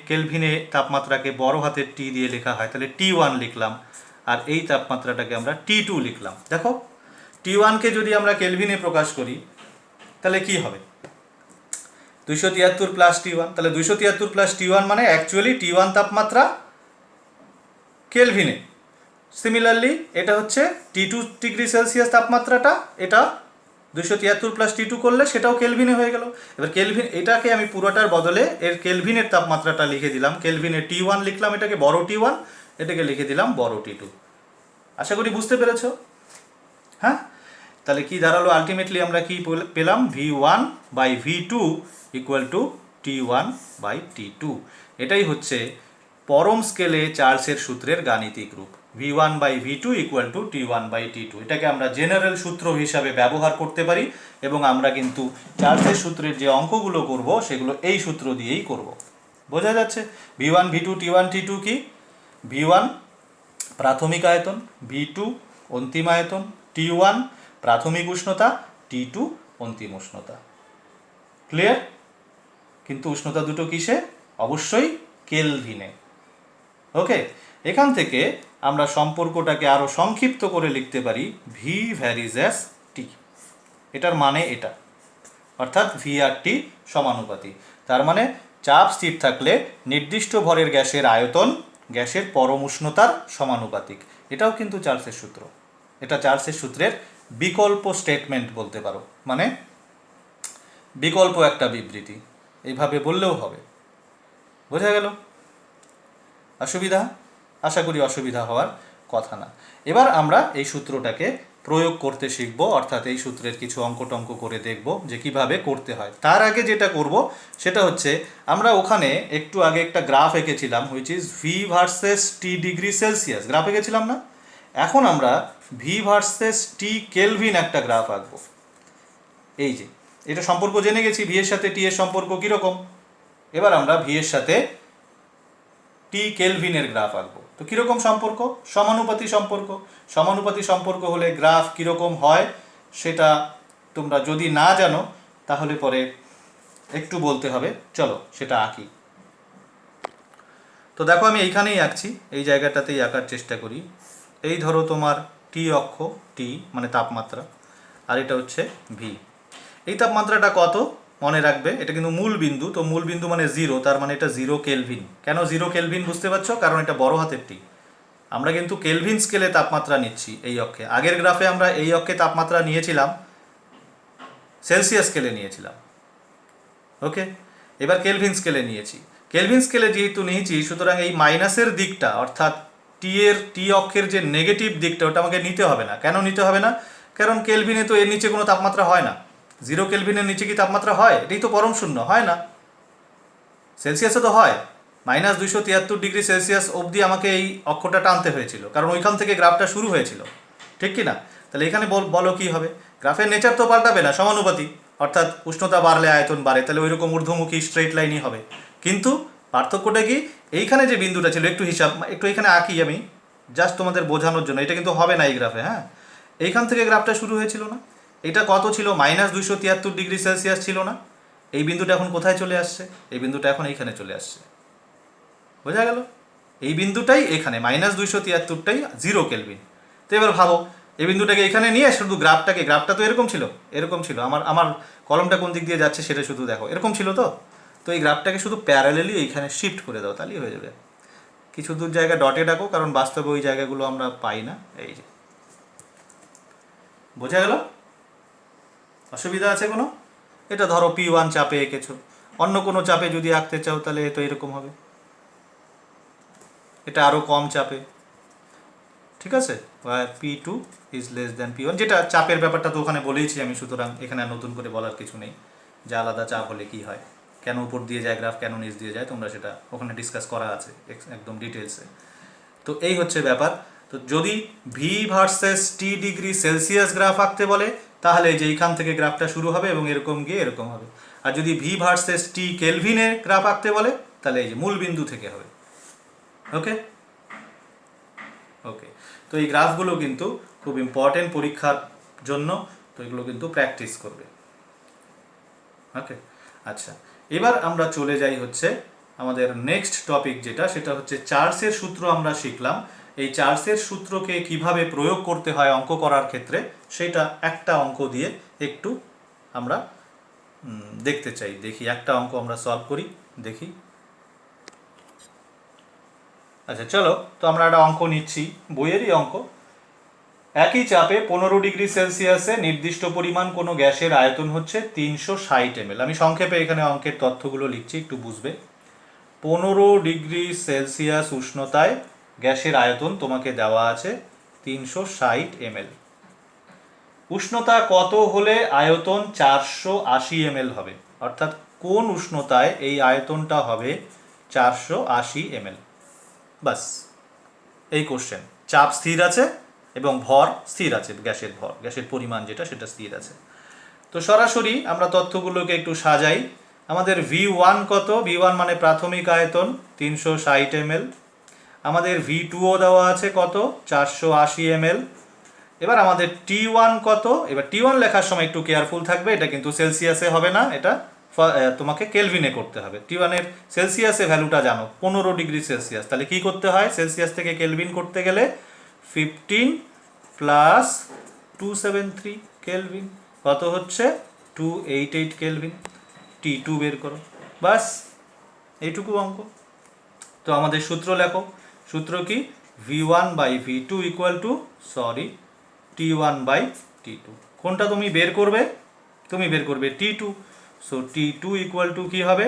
কেলভিনে তাপমাত্রাকে বড় হাতের টি দিয়ে লেখা হয়, তাহলে t1 লিখলাম, আর এই তাপমাত্রাটাকে আমরা t2 লিখলাম। দেখো, t1কে যদি আমরা কেলভিনে প্রকাশ করি তাহলে কি হবে, 273 + t1, তাহলে 273 + t1 মানে অ্যাকচুয়ালি t1 তাপমাত্রা কেলভিনে। সিমিলারলি এটা হচ্ছে t2 ডিগ্রি সেলসিয়াস তাপমাত্রাটা, এটা 273 + t2 করলে সেটাও কেলভিনে হয়ে গেল। এবার কেলভিন, এটাকে আমি পুরোটার বদলে এর কেলভিনের তাপমাত্রাটা লিখে দিলাম, কেলভিনে t1 লিখলাম, এটাকে বড় t1, এটাকে লিখে দিলাম বড় t2। আশা করি বুঝতে পেরেছো, হ্যাঁ? তাহলে কি দাঁড়ালো, আলটিমেটলি আমরা কি পেলাম, v1/v2 = t1/t2। এটাই হচ্ছে পরম স্কেলে চার্লসের সূত্রের গাণিতিক রূপ, v1/v2 = t1/t2। এটাকে আমরা জেনারেল সূত্র হিসাবে ব্যবহার করতে পারি, এবং আমরা কিন্তু চার্লসের সূত্রের যে অঙ্কগুলো করব সেগুলো এই সূত্র দিয়েই করব। বোঝা যাচ্ছে? v1, v2, t1, t2 কি? v1 প্রাথমিক আয়তন, v2 অন্তিম আয়তন, t1 প্রাথমিক উষ্ণতা, t2 অন্তিম উষ্ণতা। ক্লিয়ার? কিন্তু উষ্ণতা দুটো কিসে? অবশ্যই কেলভিনে। ওকে, এখান থেকে আমরা সম্পর্কটাকে আরও সংক্ষিপ্ত করে লিখতে পারি v varies as t। এটার মানে এটা, অর্থাৎ v আর t সমানুপাতি। তার মানে চাপ স্থির থাকলে নির্দিষ্ট ভরের গ্যাসের আয়তন গ্যাসের পরম উষ্ণতার সমানুপাতিক। এটাও কিন্তু চার্লসের সূত্র। এটা চার্লসের সূত্রের বিকল্প স্টেটমেন্ট বলতে পারো, মানে বিকল্প একটা বিবৃতি, এইভাবে বললেও হবে। বোঝা গেল? অসুবিধা? আশা করি অসুবিধা হওয়ার কথা না। এবার আমরা এই সূত্রটাকে প্রয়োগ করতে শিখব, অর্থাৎ এই সূত্রের কিছু অঙ্ক করে দেখব যে কিভাবে করতে হয়। তার আগে যেটা করব সেটা হচ্ছে, আমরা ওখানে একটু আগে একটা গ্রাফ এঁকেছিলাম, which is v versus t degree Celsius, graph এঁকেছিলাম না? এখন আমরা v ভার্সেস t কেলভিন একটা গ্রাফ আঁকবো। এই যে এটা সম্পর্ক জেনে গেছি, v এর সাথে t এর সম্পর্ক কীরকম। এবার আমরা v এর সাথে t কেলভিনের গ্রাফ আঁকবো। তো কীরকম সম্পর্ক? সমানুপাতি সম্পর্ক। সমানুপাতি সম্পর্ক হলে গ্রাফ কীরকম হয় সেটা তোমরা যদি না জানো তাহলে পরে একটু বলতে হবে। চলো সেটা আঁকি। তো দেখো, আমি এইখানেই আঁকছি, এই জায়গাটাতেই আঁকার চেষ্টা করি। এই ধরো তোমার টি অক্ষ, টি মানে তাপমাত্রা, আর এটা হচ্ছে ভি। এই তাপমাত্রাটা কত মনে রাখবে, এটা কিন্তু মূল বিন্দু, তো মূল বিন্দু মানে 0, তার মানে এটা 0 কেলভিন। কেন 0 কেলভিন বুঝতে পারছো? কারণ এটা বড় হাতের টি। আমরা কিন্তু কেলভিন স্কেলে তাপমাত্রা নিচ্ছি এই অক্ষে। আগের গ্রাফে আমরা এই অক্ষে তাপমাত্রা নিয়েছিলাম সেলসিয়াস স্কেলে নিয়েছিলাম। ওকে, এবার কেলভিন স্কেলে নিয়েছি। কেলভিন স্কেলে যেহেতু নিয়েছি, সুতরাং এই মাইনাসের দিকটা, অর্থাৎ টি অক্ষের যে নেগেটিভ দিকটা, ওটা আমাকে নিতে হবে না। কেন নিতে হবে না? কারণ কেলভিনে তো এর নিচে কোনো তাপমাত্রা হয় না। 0 কেলভিনের নিচে কি তাপমাত্রা হয়? এটাই তো পরম শূন্য, হয় না। সেলসিয়াসে তো হয়, -273 ডিগ্রি সেলসিয়াস অবধি আমাকে এই অক্ষটা টানতে হয়েছিল, কারণ ওইখান থেকে গ্রাফটা শুরু হয়েছিল, ঠিক কি না? তাহলে এখানে বলো কি হবে? গ্রাফের নেচার তো পাল্টাবে না, সমানুপাতি, অর্থাৎ উষ্ণতা বাড়লে আয়তন বাড়ে, তাহলে ওই রকম ঊর্ধ্বমুখী স্ট্রেট লাইনই হবে। কিন্তু পার্থক্যটা কি? এইখানে যে বিন্দুটা ছিল, একটু এখানে আঁকি আমি জাস্ট তোমাদের বোঝানোর জন্য, এটা কিন্তু হবে না এই গ্রাফে। হ্যাঁ, এইখান থেকে গ্রাফটা শুরু হয়েছিল না? এটা কত ছিল? -273 ডিগ্রি সেলসিয়াস ছিল না? এই বিন্দুটা এখন কোথায় চলে আসছে? এই বিন্দুটা এখন এইখানে চলে আসছে। বোঝা গেল? এই বিন্দুটাই এখানে, -273টাই 0 কেলভিন। তো এবার ভাবো, এই বিন্দুটাকে এখানে নিয়ে শুধু গ্রাফটা তো এরকম ছিল। আমার কলমটা কোন দিক দিয়ে যাচ্ছে সেটা শুধু দেখো, এরকম ছিল তো। তো এই গ্রাফটাকে শুধু প্যারালেলি এইখানে শিফট করে দাও, তাহলেই হয়ে যাবে। কিছু দূর জায়গা ডটে ডাকো, কারণ বাস্তবে ওই জায়গাগুলো আমরা পাই না। এই যে, বোঝা গেল? অসুবিধা আছে কোনো? এটা ধরো P1 চাপে এঁকেছো, অন্য কোনো চাপে যদি আঁকতে চাও তাহলে তো এরকম হবে, এটা আরও কম চাপে, ঠিক আছে? P2 is less than P1, যেটা চাপের ব্যাপারটা তো ওখানে বলেইছি আমি, সুতরাং এখানে আর নতুন করে বলার কিছু নেই যে আলাদা চাপ হলে কি হয়, কেন উপর দিয়ে যায় গ্রাফ, কেন নিচ দিয়ে যায়, তোমরা সেটা ওখানে ডিসকাস করা আছে একদম ডিটেলসে। তো এই হচ্ছে ব্যাপার। তো যদি ভি ভার্সেস টি ডিগ্রি সেলসিয়াস গ্রাফ আঁকতে বলে, তাহলে যে এইখান থেকে গ্রাফটা শুরু হবে এবং এরকম গিয়ে এরকম হবে। আর যদি ভি ভার্সেস টি কেলভিনের গ্রাফ আঁকতে বলে, তাহলে এই যে মূল বিন্দু থেকে হবে। ওকে ওকে, তো এই গ্রাফগুলো কিন্তু খুব ইম্পর্টেন্ট পরীক্ষার জন্য, তো এগুলো কিন্তু প্র্যাকটিস করবে। ওকে, আচ্ছা, এবার আমরা চলে যাই হচ্ছে আমাদের নেক্সট টপিক যেটা, সেটা হচ্ছে চার্লসের সূত্র আমরা শিখলাম। এই চার্লসের সূত্রকে কিভাবে প্রয়োগ করতে হয় অঙ্ক করার ক্ষেত্রে, সেটা একটা অঙ্ক দিয়ে একটু আমরা দেখতে চাই। দেখি একটা অঙ্ক আমরা সলভ করি, দেখি। আচ্ছা চলো, তো আমরা একটা অঙ্ক নিচ্ছি, বইয়েরই অঙ্ক। একই চাপে 15 ডিগ্রি সেলসিয়াসে নির্দিষ্ট পরিমাণ কোনো গ্যাসের আয়তন হচ্ছে 360 ml। আমি সংক্ষেপে এখানে অঙ্কের তথ্যগুলো লিখছি, একটু বুঝবে। 15 ডিগ্রি সেলসিয়াস উষ্ণতায় গ্যাসের আয়তন তোমাকে দেওয়া আছে 360 ml। উষ্ণতা কত হলে আয়তন 480 ml হবে? অর্থাৎ কোন উষ্ণতায় এই আয়তনটা হবে 480 ml? বাস, এই কোশ্চেন। চাপ স্থির আছে এবং ভর স্থির আছে, গ্যাসের ভর, গ্যাসের পরিমাণ যেটা সেটা স্থির আছে। তো সরাসরি আমরা তথ্যগুলোকে একটু সাজাই। আমাদের V1 কত? V1 মানে প্রাথমিক আয়তন 360 ml। আমাদের V2ও দেওয়া আছে কত? 480 ml। এবার আমাদের T1 কত? এবার T1 লেখার সময় একটু কেয়ারফুল থাকবে, এটা কিন্তু সেলসিয়াসে হবে না, এটা তোমাকে কেলভিনে করতে হবে। T1 এর সেলসিয়াসে ভ্যালুটা জানো 15 ডিগ্রি সেলসিয়াস। তাহলে কি করতে হয়? সেলসিয়াস থেকে কেলভিন করতে গেলে 15 প্লাস 273 কেলভিন, কত হচ্ছে? 288 কেলভিন। T2 বের করো, বাস এইটুকু অঙ্ক। তো আমাদের সূত্র লেখো। সূত্র কি? V1 by V2 equal to, sorry, T1 by T2। কোনটা তুমি বের করবে? তুমি বের করবে T2। So T2 equal to কী হবে?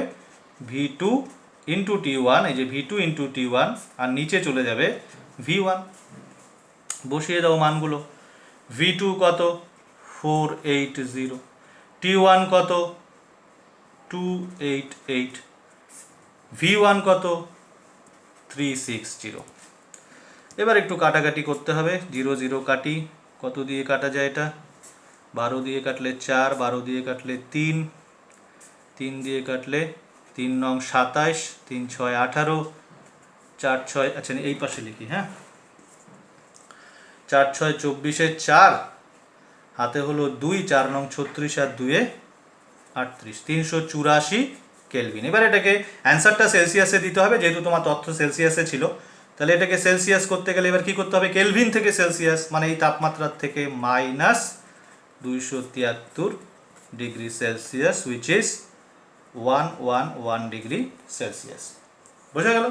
V2 ইন্টু T1, এই যে V2 ইন্টু T1, আর নিচে চলে যাবে V1। বসিয়ে দাও মানগুলো। V2 কত? 480। T1 কত? 288। V1 কত? 360। এবার একটু কাটাকাটি করতে হবে, 0 0 কাটি। কত দিয়ে কাটা যায় এটা? 12 দিয়ে কাটলে 4, 12 দিয়ে কাটলে 3, 3 দিয়ে কাটলে 3 নং 27, 3 6 18, 4 6, আচ্ছা এই পাশে লিখি, হ্যাঁ, 4 6 24, 4 হাতে হলো 2, 4 নং 36 আর 2 38, 384 কেলভিন। এবার এটাকে অ্যান্সারটা সেলসিয়াসে দিতে হবে, যেহেতু তোমার তথ্য সেলসিয়াসে ছিল। তাহলে এটাকে সেলসিয়াস করতে গেলে এবার কি করতে হবে? কেলভিন থেকে সেলসিয়াস, মানে এই তাপমাত্রার থেকে minus 273 degree Celsius, which is 111 degree Celsius. বোঝা গেল?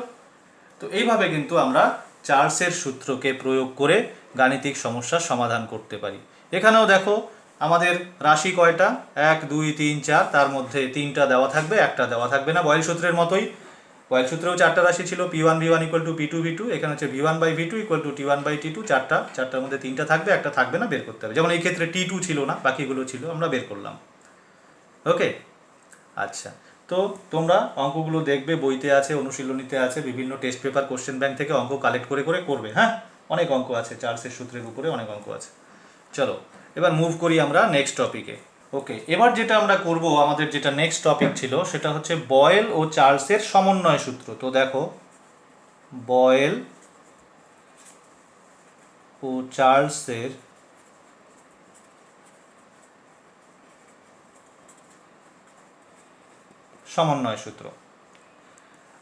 তো এইভাবে কিন্তু আমরা চার্লসের সূত্রকে প্রয়োগ করে গাণিতিক সমস্যার সমাধান করতে পারি। এখানেও দেখো আমাদের রাশি কয়টা? 1 2 3 4, তার মধ্যে 3টা দেওয়া থাকবে, একটা দেওয়া থাকবে না, বয়েল সূত্রের মতোই। বয়েল সূত্রেও 4টা রাশি ছিল, P1 V1 equal to P2 V2। এখানে হচ্ছে V1 by V2 equal two T1 by T2। চারটার মধ্যে 3টা থাকবে, একটা থাকবে না, বের করতে হবে। যেমন এই ক্ষেত্রে T2 ছিল না, বাকিগুলো ছিল, আমরা বের করলাম। ওকে, আচ্ছা, তো তোমরা অঙ্কগুলো দেখবে, বইতে আছে, অনুশীলনীতে আছে, বিভিন্ন টেস্ট পেপার কোশ্চেন ব্যাংক থেকে অঙ্ক কালেক্ট করে করে করবে। হ্যাঁ, অনেক অঙ্ক আছে, চার্লসের সূত্রের উপরে অনেক অঙ্ক আছে। চলো এবার মুভ করি আমরা নেক্সট টপিকে। ওকে, এবার যেটা আমরা করব, আমাদের যেটা নেক্সট টপিক ছিল সেটা হচ্ছে বয়েল ও চার্লসের সমন্বয় সূত্র। তো দেখো, বয়েল ও চার্লসের সমন্বয় সূত্র।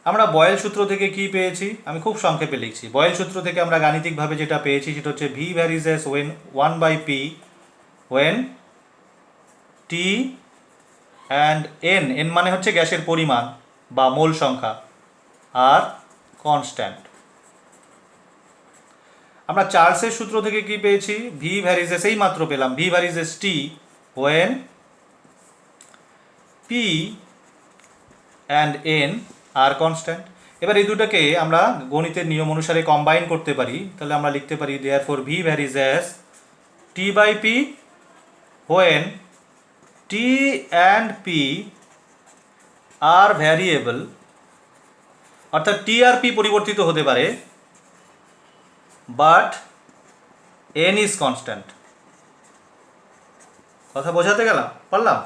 আমরা বয়েল সূত্র থেকে কি পেয়েছি? আমি খুব সংক্ষেপে লিখছি। বয়েল সূত্র থেকে আমরা গাণিতিকভাবে যেটা পেয়েছি সেটা হচ্ছে V varies as when 1 by P when T and N, N মানে হচ্ছে গ্যাসের পরিমাণ বা মোল সংখ্যা, আর কনস্ট্যান্ট। আমরা চার্লসের সূত্র থেকে কি পেয়েছি? ভি ভ্যারিজেস, এই মাত্র পেলাম, V varies T when P and N are constant. এবার এই দুটাকে আমরা গণিতের নিয়ম অনুসারে কম্বাইন করতে পারি, তাহলে আমরা লিখতে পারি therefore V varies T by P when T and P are variable, অর্থাৎ টি আর পি পরিবর্তিত হতে পারে, বাট এন ইজ কনস্ট্যান্ট। কথা বোঝাতে গেলাম, পারলাম?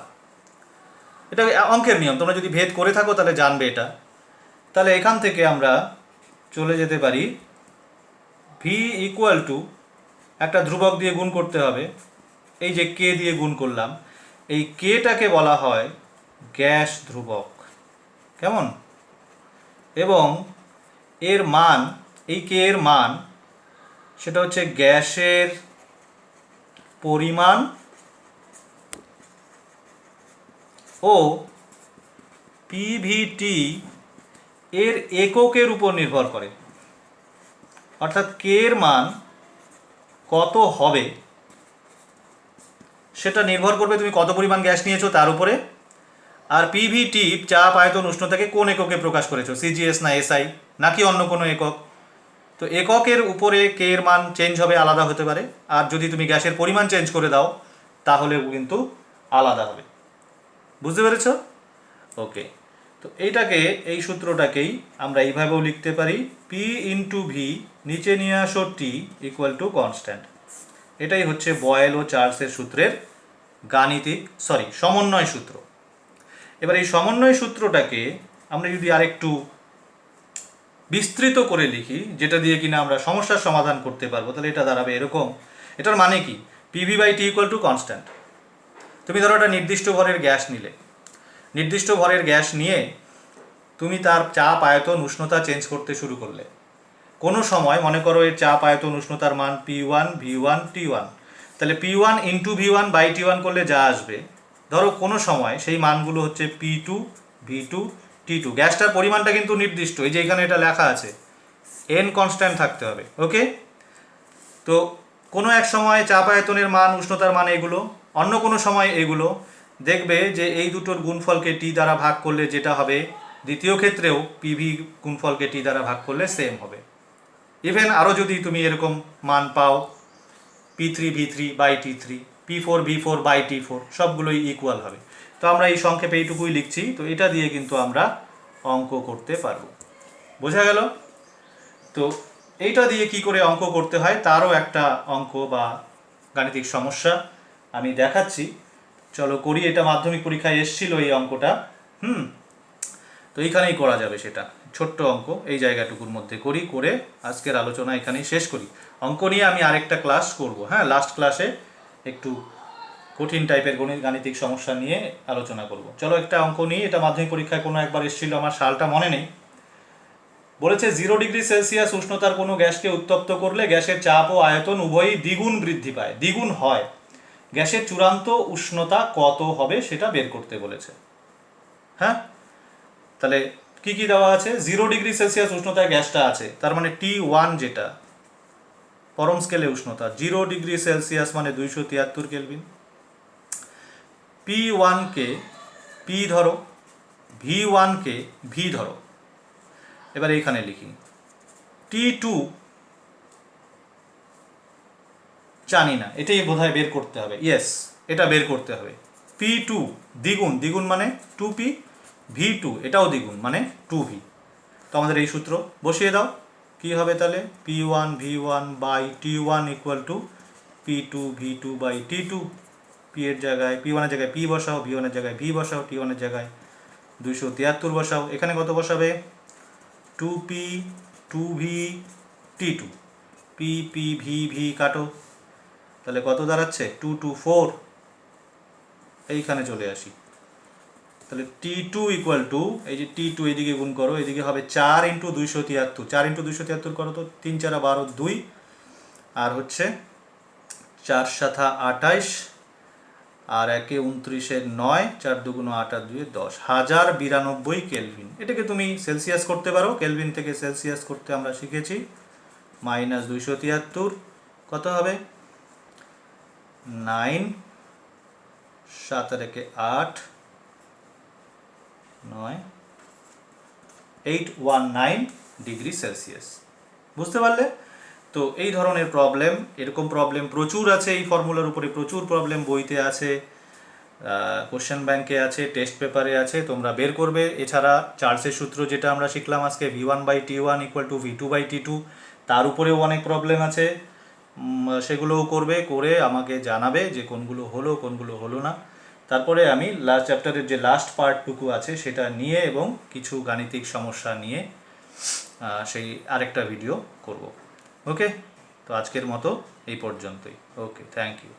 এটা অঙ্কের নিয়ম, তোমরা যদি ভেদ করে থাকো তাহলে জানবে এটা। তাহলে এখান থেকে আমরা চলে যেতে পারি ভি ইকুয়াল টু, একটা ধ্রুবক দিয়ে গুণ করতে হবে, এই যে কে দিয়ে গুণ করলাম, এই কেটাকে বলা হয় গ্যাস ধ্রুবক, কেমন? এবং এর মান, এই কে এর মান, সেটা হচ্ছে গ্যাসের পরিমাণ ও পিভিটি এর এককের উপর নির্ভর করে। অর্থাৎ কে এর মান কত হবে সেটা নির্ভর করবে তুমি কত পরিমাণ গ্যাস নিয়েছো তার উপরে, আর পিভিটি চাপ, আয়তন, উষ্ণতাকে কোন এককে প্রকাশ করেছো, সিজিএস না এসআই নাকি অন্য কোনো একক। তো এককের উপরে কে এর মান চেঞ্জ হবে, আলাদা হতে পারে, আর যদি তুমি গ্যাসের পরিমাণ চেঞ্জ করে দাও তাহলেও কিন্তু আলাদা হবে। বুঝতে পেরেছো? ওকে, তো এইটাকে, এই সূত্রটাকেই আমরা এইভাবেও লিখতে পারি, পি ইন্টু ভি, নিচে নিয়ে আসো টি ইকুয়াল টু কনস্ট্যান্ট। এটাই হচ্ছে বয়েল ও চার্লসের সূত্রের গাণিতিক, সমন্বয় সূত্র। এবার এই সমন্বয় সূত্রটাকে আমরা যদি আরেকটু বিস্তৃত করে লিখি, যেটা দিয়ে কিনা আমরা সমস্যার সমাধান করতে পারবো, তাহলে এটা দাঁড়াবে এরকম। এটার মানে কি? PV by T equal to constant. তুমি ধরো একটা নির্দিষ্ট ভরের গ্যাস নিলে, নির্দিষ্ট ভরের গ্যাস নিয়ে তুমি তার চাপ, আয়তন, উষ্ণতা চেঞ্জ করতে শুরু করলে, কোনো সময় মনে করো এর চাপ, আয়তন, উষ্ণতার মান P1 V1 T1, তাহলে P1 into V1 by T1 করলে যা আসবে, ধরো কোনো সময় সেই মানগুলো হচ্ছে P2 V2 T2। গ্যাসটার পরিমাণটা কিন্তু নির্দিষ্ট, এই যে এখানে এটা লেখা আছে, N কনস্ট্যান্ট থাকতে হবে। ওকে, তো কোনো এক সময় চাপ, আয়তনের মান, উষ্ণতার মান এগুলো, অন্য কোনো সময় এগুলো, দেখবে যে এই দুটোর গুণফলকে টি দ্বারা ভাগ করলে যেটা হবে, দ্বিতীয় ক্ষেত্রেও পিভি গুণফলকে টি দ্বারা ভাগ করলে সেম হবে। ইভেন আরও যদি তুমি এরকম মান পাও, P3 V3 by T3, P4 V4 by T4, সবগুলোই ইকুয়াল হবে। তো আমরা এই সংক্ষেপে এইটুকুই লিখছি, তো এটা দিয়ে কিন্তু আমরা অঙ্ক করতে পারবো। বোঝা গেল? তো এইটা দিয়ে কি করে অঙ্ক করতে হয় তারও একটা অঙ্ক বা গাণিতিক সমস্যা আমি দেখাচ্ছি, চলো করি। এটা মাধ্যমিক পরীক্ষায় এসেছিল এই অঙ্কটা। তো এইখানেই করা যাবে, সেটা ছোট্ট অঙ্ক, এই জায়গাটুকুর মধ্যে করি, করে আজকের আলোচনা এখানেই শেষ করি। অঙ্ক নিয়ে আমি আরেকটা ক্লাস করব, হ্যাঁ, লাস্ট ক্লাসে একটু কঠিন টাইপের গাণিতিক সমস্যা নিয়ে আলোচনা করব। চলো একটা অঙ্ক নিয়ে, এটা মাধ্যমিক পরীক্ষায় কোনো একবার এসেছিল, আমার সালটা মনে নেই। বলেছে 0 ডিগ্রি সেলসিয়াস উষ্ণতার কোনো গ্যাসকে উত্তপ্ত করলে গ্যাসের চাপ ও আয়তন উভয়ই দ্বিগুণ বৃদ্ধি পায়, দ্বিগুণ হয়। গ্যাসের চূড়ান্ত উষ্ণতা কত হবে সেটা বের করতে বলেছে। হ্যাঁ, তাহলে কি কি দেওয়া আছে? 0 ডিগ্রি সেলসিয়াস উষ্ণতায় গ্যাসটা আছে, তার মানে T1 যেটা পরম স্কেলে উষ্ণতা, 0 ডিগ্রি সেলসিয়াস মানে 273 কেলভিন। P1 কে P ধরো, V1 কে V ধরো। এবার এইখানে লিখি T2 জানি না, এটাই বোধহয় বের করতে হবে। ইয়েস, এটা বের করতে হবে। P2 দ্বিগুণ, দ্বিগুণ মানে 2P, V2 এটাও দ্বিগুণ মানে 2V। তো আমাদের এই সূত্র বসিয়ে দাও, কি হবে তাহলে? P1 V1 by T1 equal to P2 V2 by T2। P এর জায়গায়, P1 এর জায়গায় P বসাও, V1 এর জায়গায় V বসাও, T1 এর জায়গায় 273 বসাও। এখানে কত বসাবে? 2P 2V T2, P P V V কাটো, তাহলে কত দাঁড়াচ্ছে? 2 2 4। এইখানে চলে আসি, তাহলে T2 ইকুয়াল টু, এই যে T2 এদিকে গুণ করো, এদিকে হবে 4 ইন্টু 273, 4 ইন্টু 273 করো তো 3 4 12 2, আর হচ্ছে 4 7 28, আর 1 × 29 = 9, 4 × 2 = 8 আর 2 = 10, 1092 কেলভিন। এটাকে তুমি সেলসিয়াস করতে পারো, কেলভিন থেকে সেলসিয়াস করতে আমরা শিখেছি। -273 কত হবে? 9, 7 আর 1 8, 9, 819 ডিগ্রি সেলসিয়াস। বুঝতে পারলে? তো এই ধরনের প্রবলেম, এরকম প্রবলেম প্রচুর আছে, এই ফর্মুলার উপরে প্রচুর প্রবলেম বইতে আছে, কোশ্চেন ব্যাংকে আছে, টেস্ট পেপারে আছে, তোমরা বের করবে। এছাড়া চার্লসের সূত্র যেটা আমরা শিখলাম আজকে, V1/T1 = V2/T2, তার উপরেও অনেক প্রবলেম আছে, সেগুলোও করবে, করে আমাকে জানাবে যে কোনগুলো হলো কোনগুলো হলো না। তারপরে আমি লাস্ট চ্যাপ্টারের যে লাস্ট পার্টটুকু আছে সেটা নিয়ে এবং কিছু গাণিতিক সমস্যা নিয়ে সেই আরেকটা ভিডিও করব। ওকে, তো আজকের মতো এই পর্যন্তই। ওকে, থ্যাংক ইউ।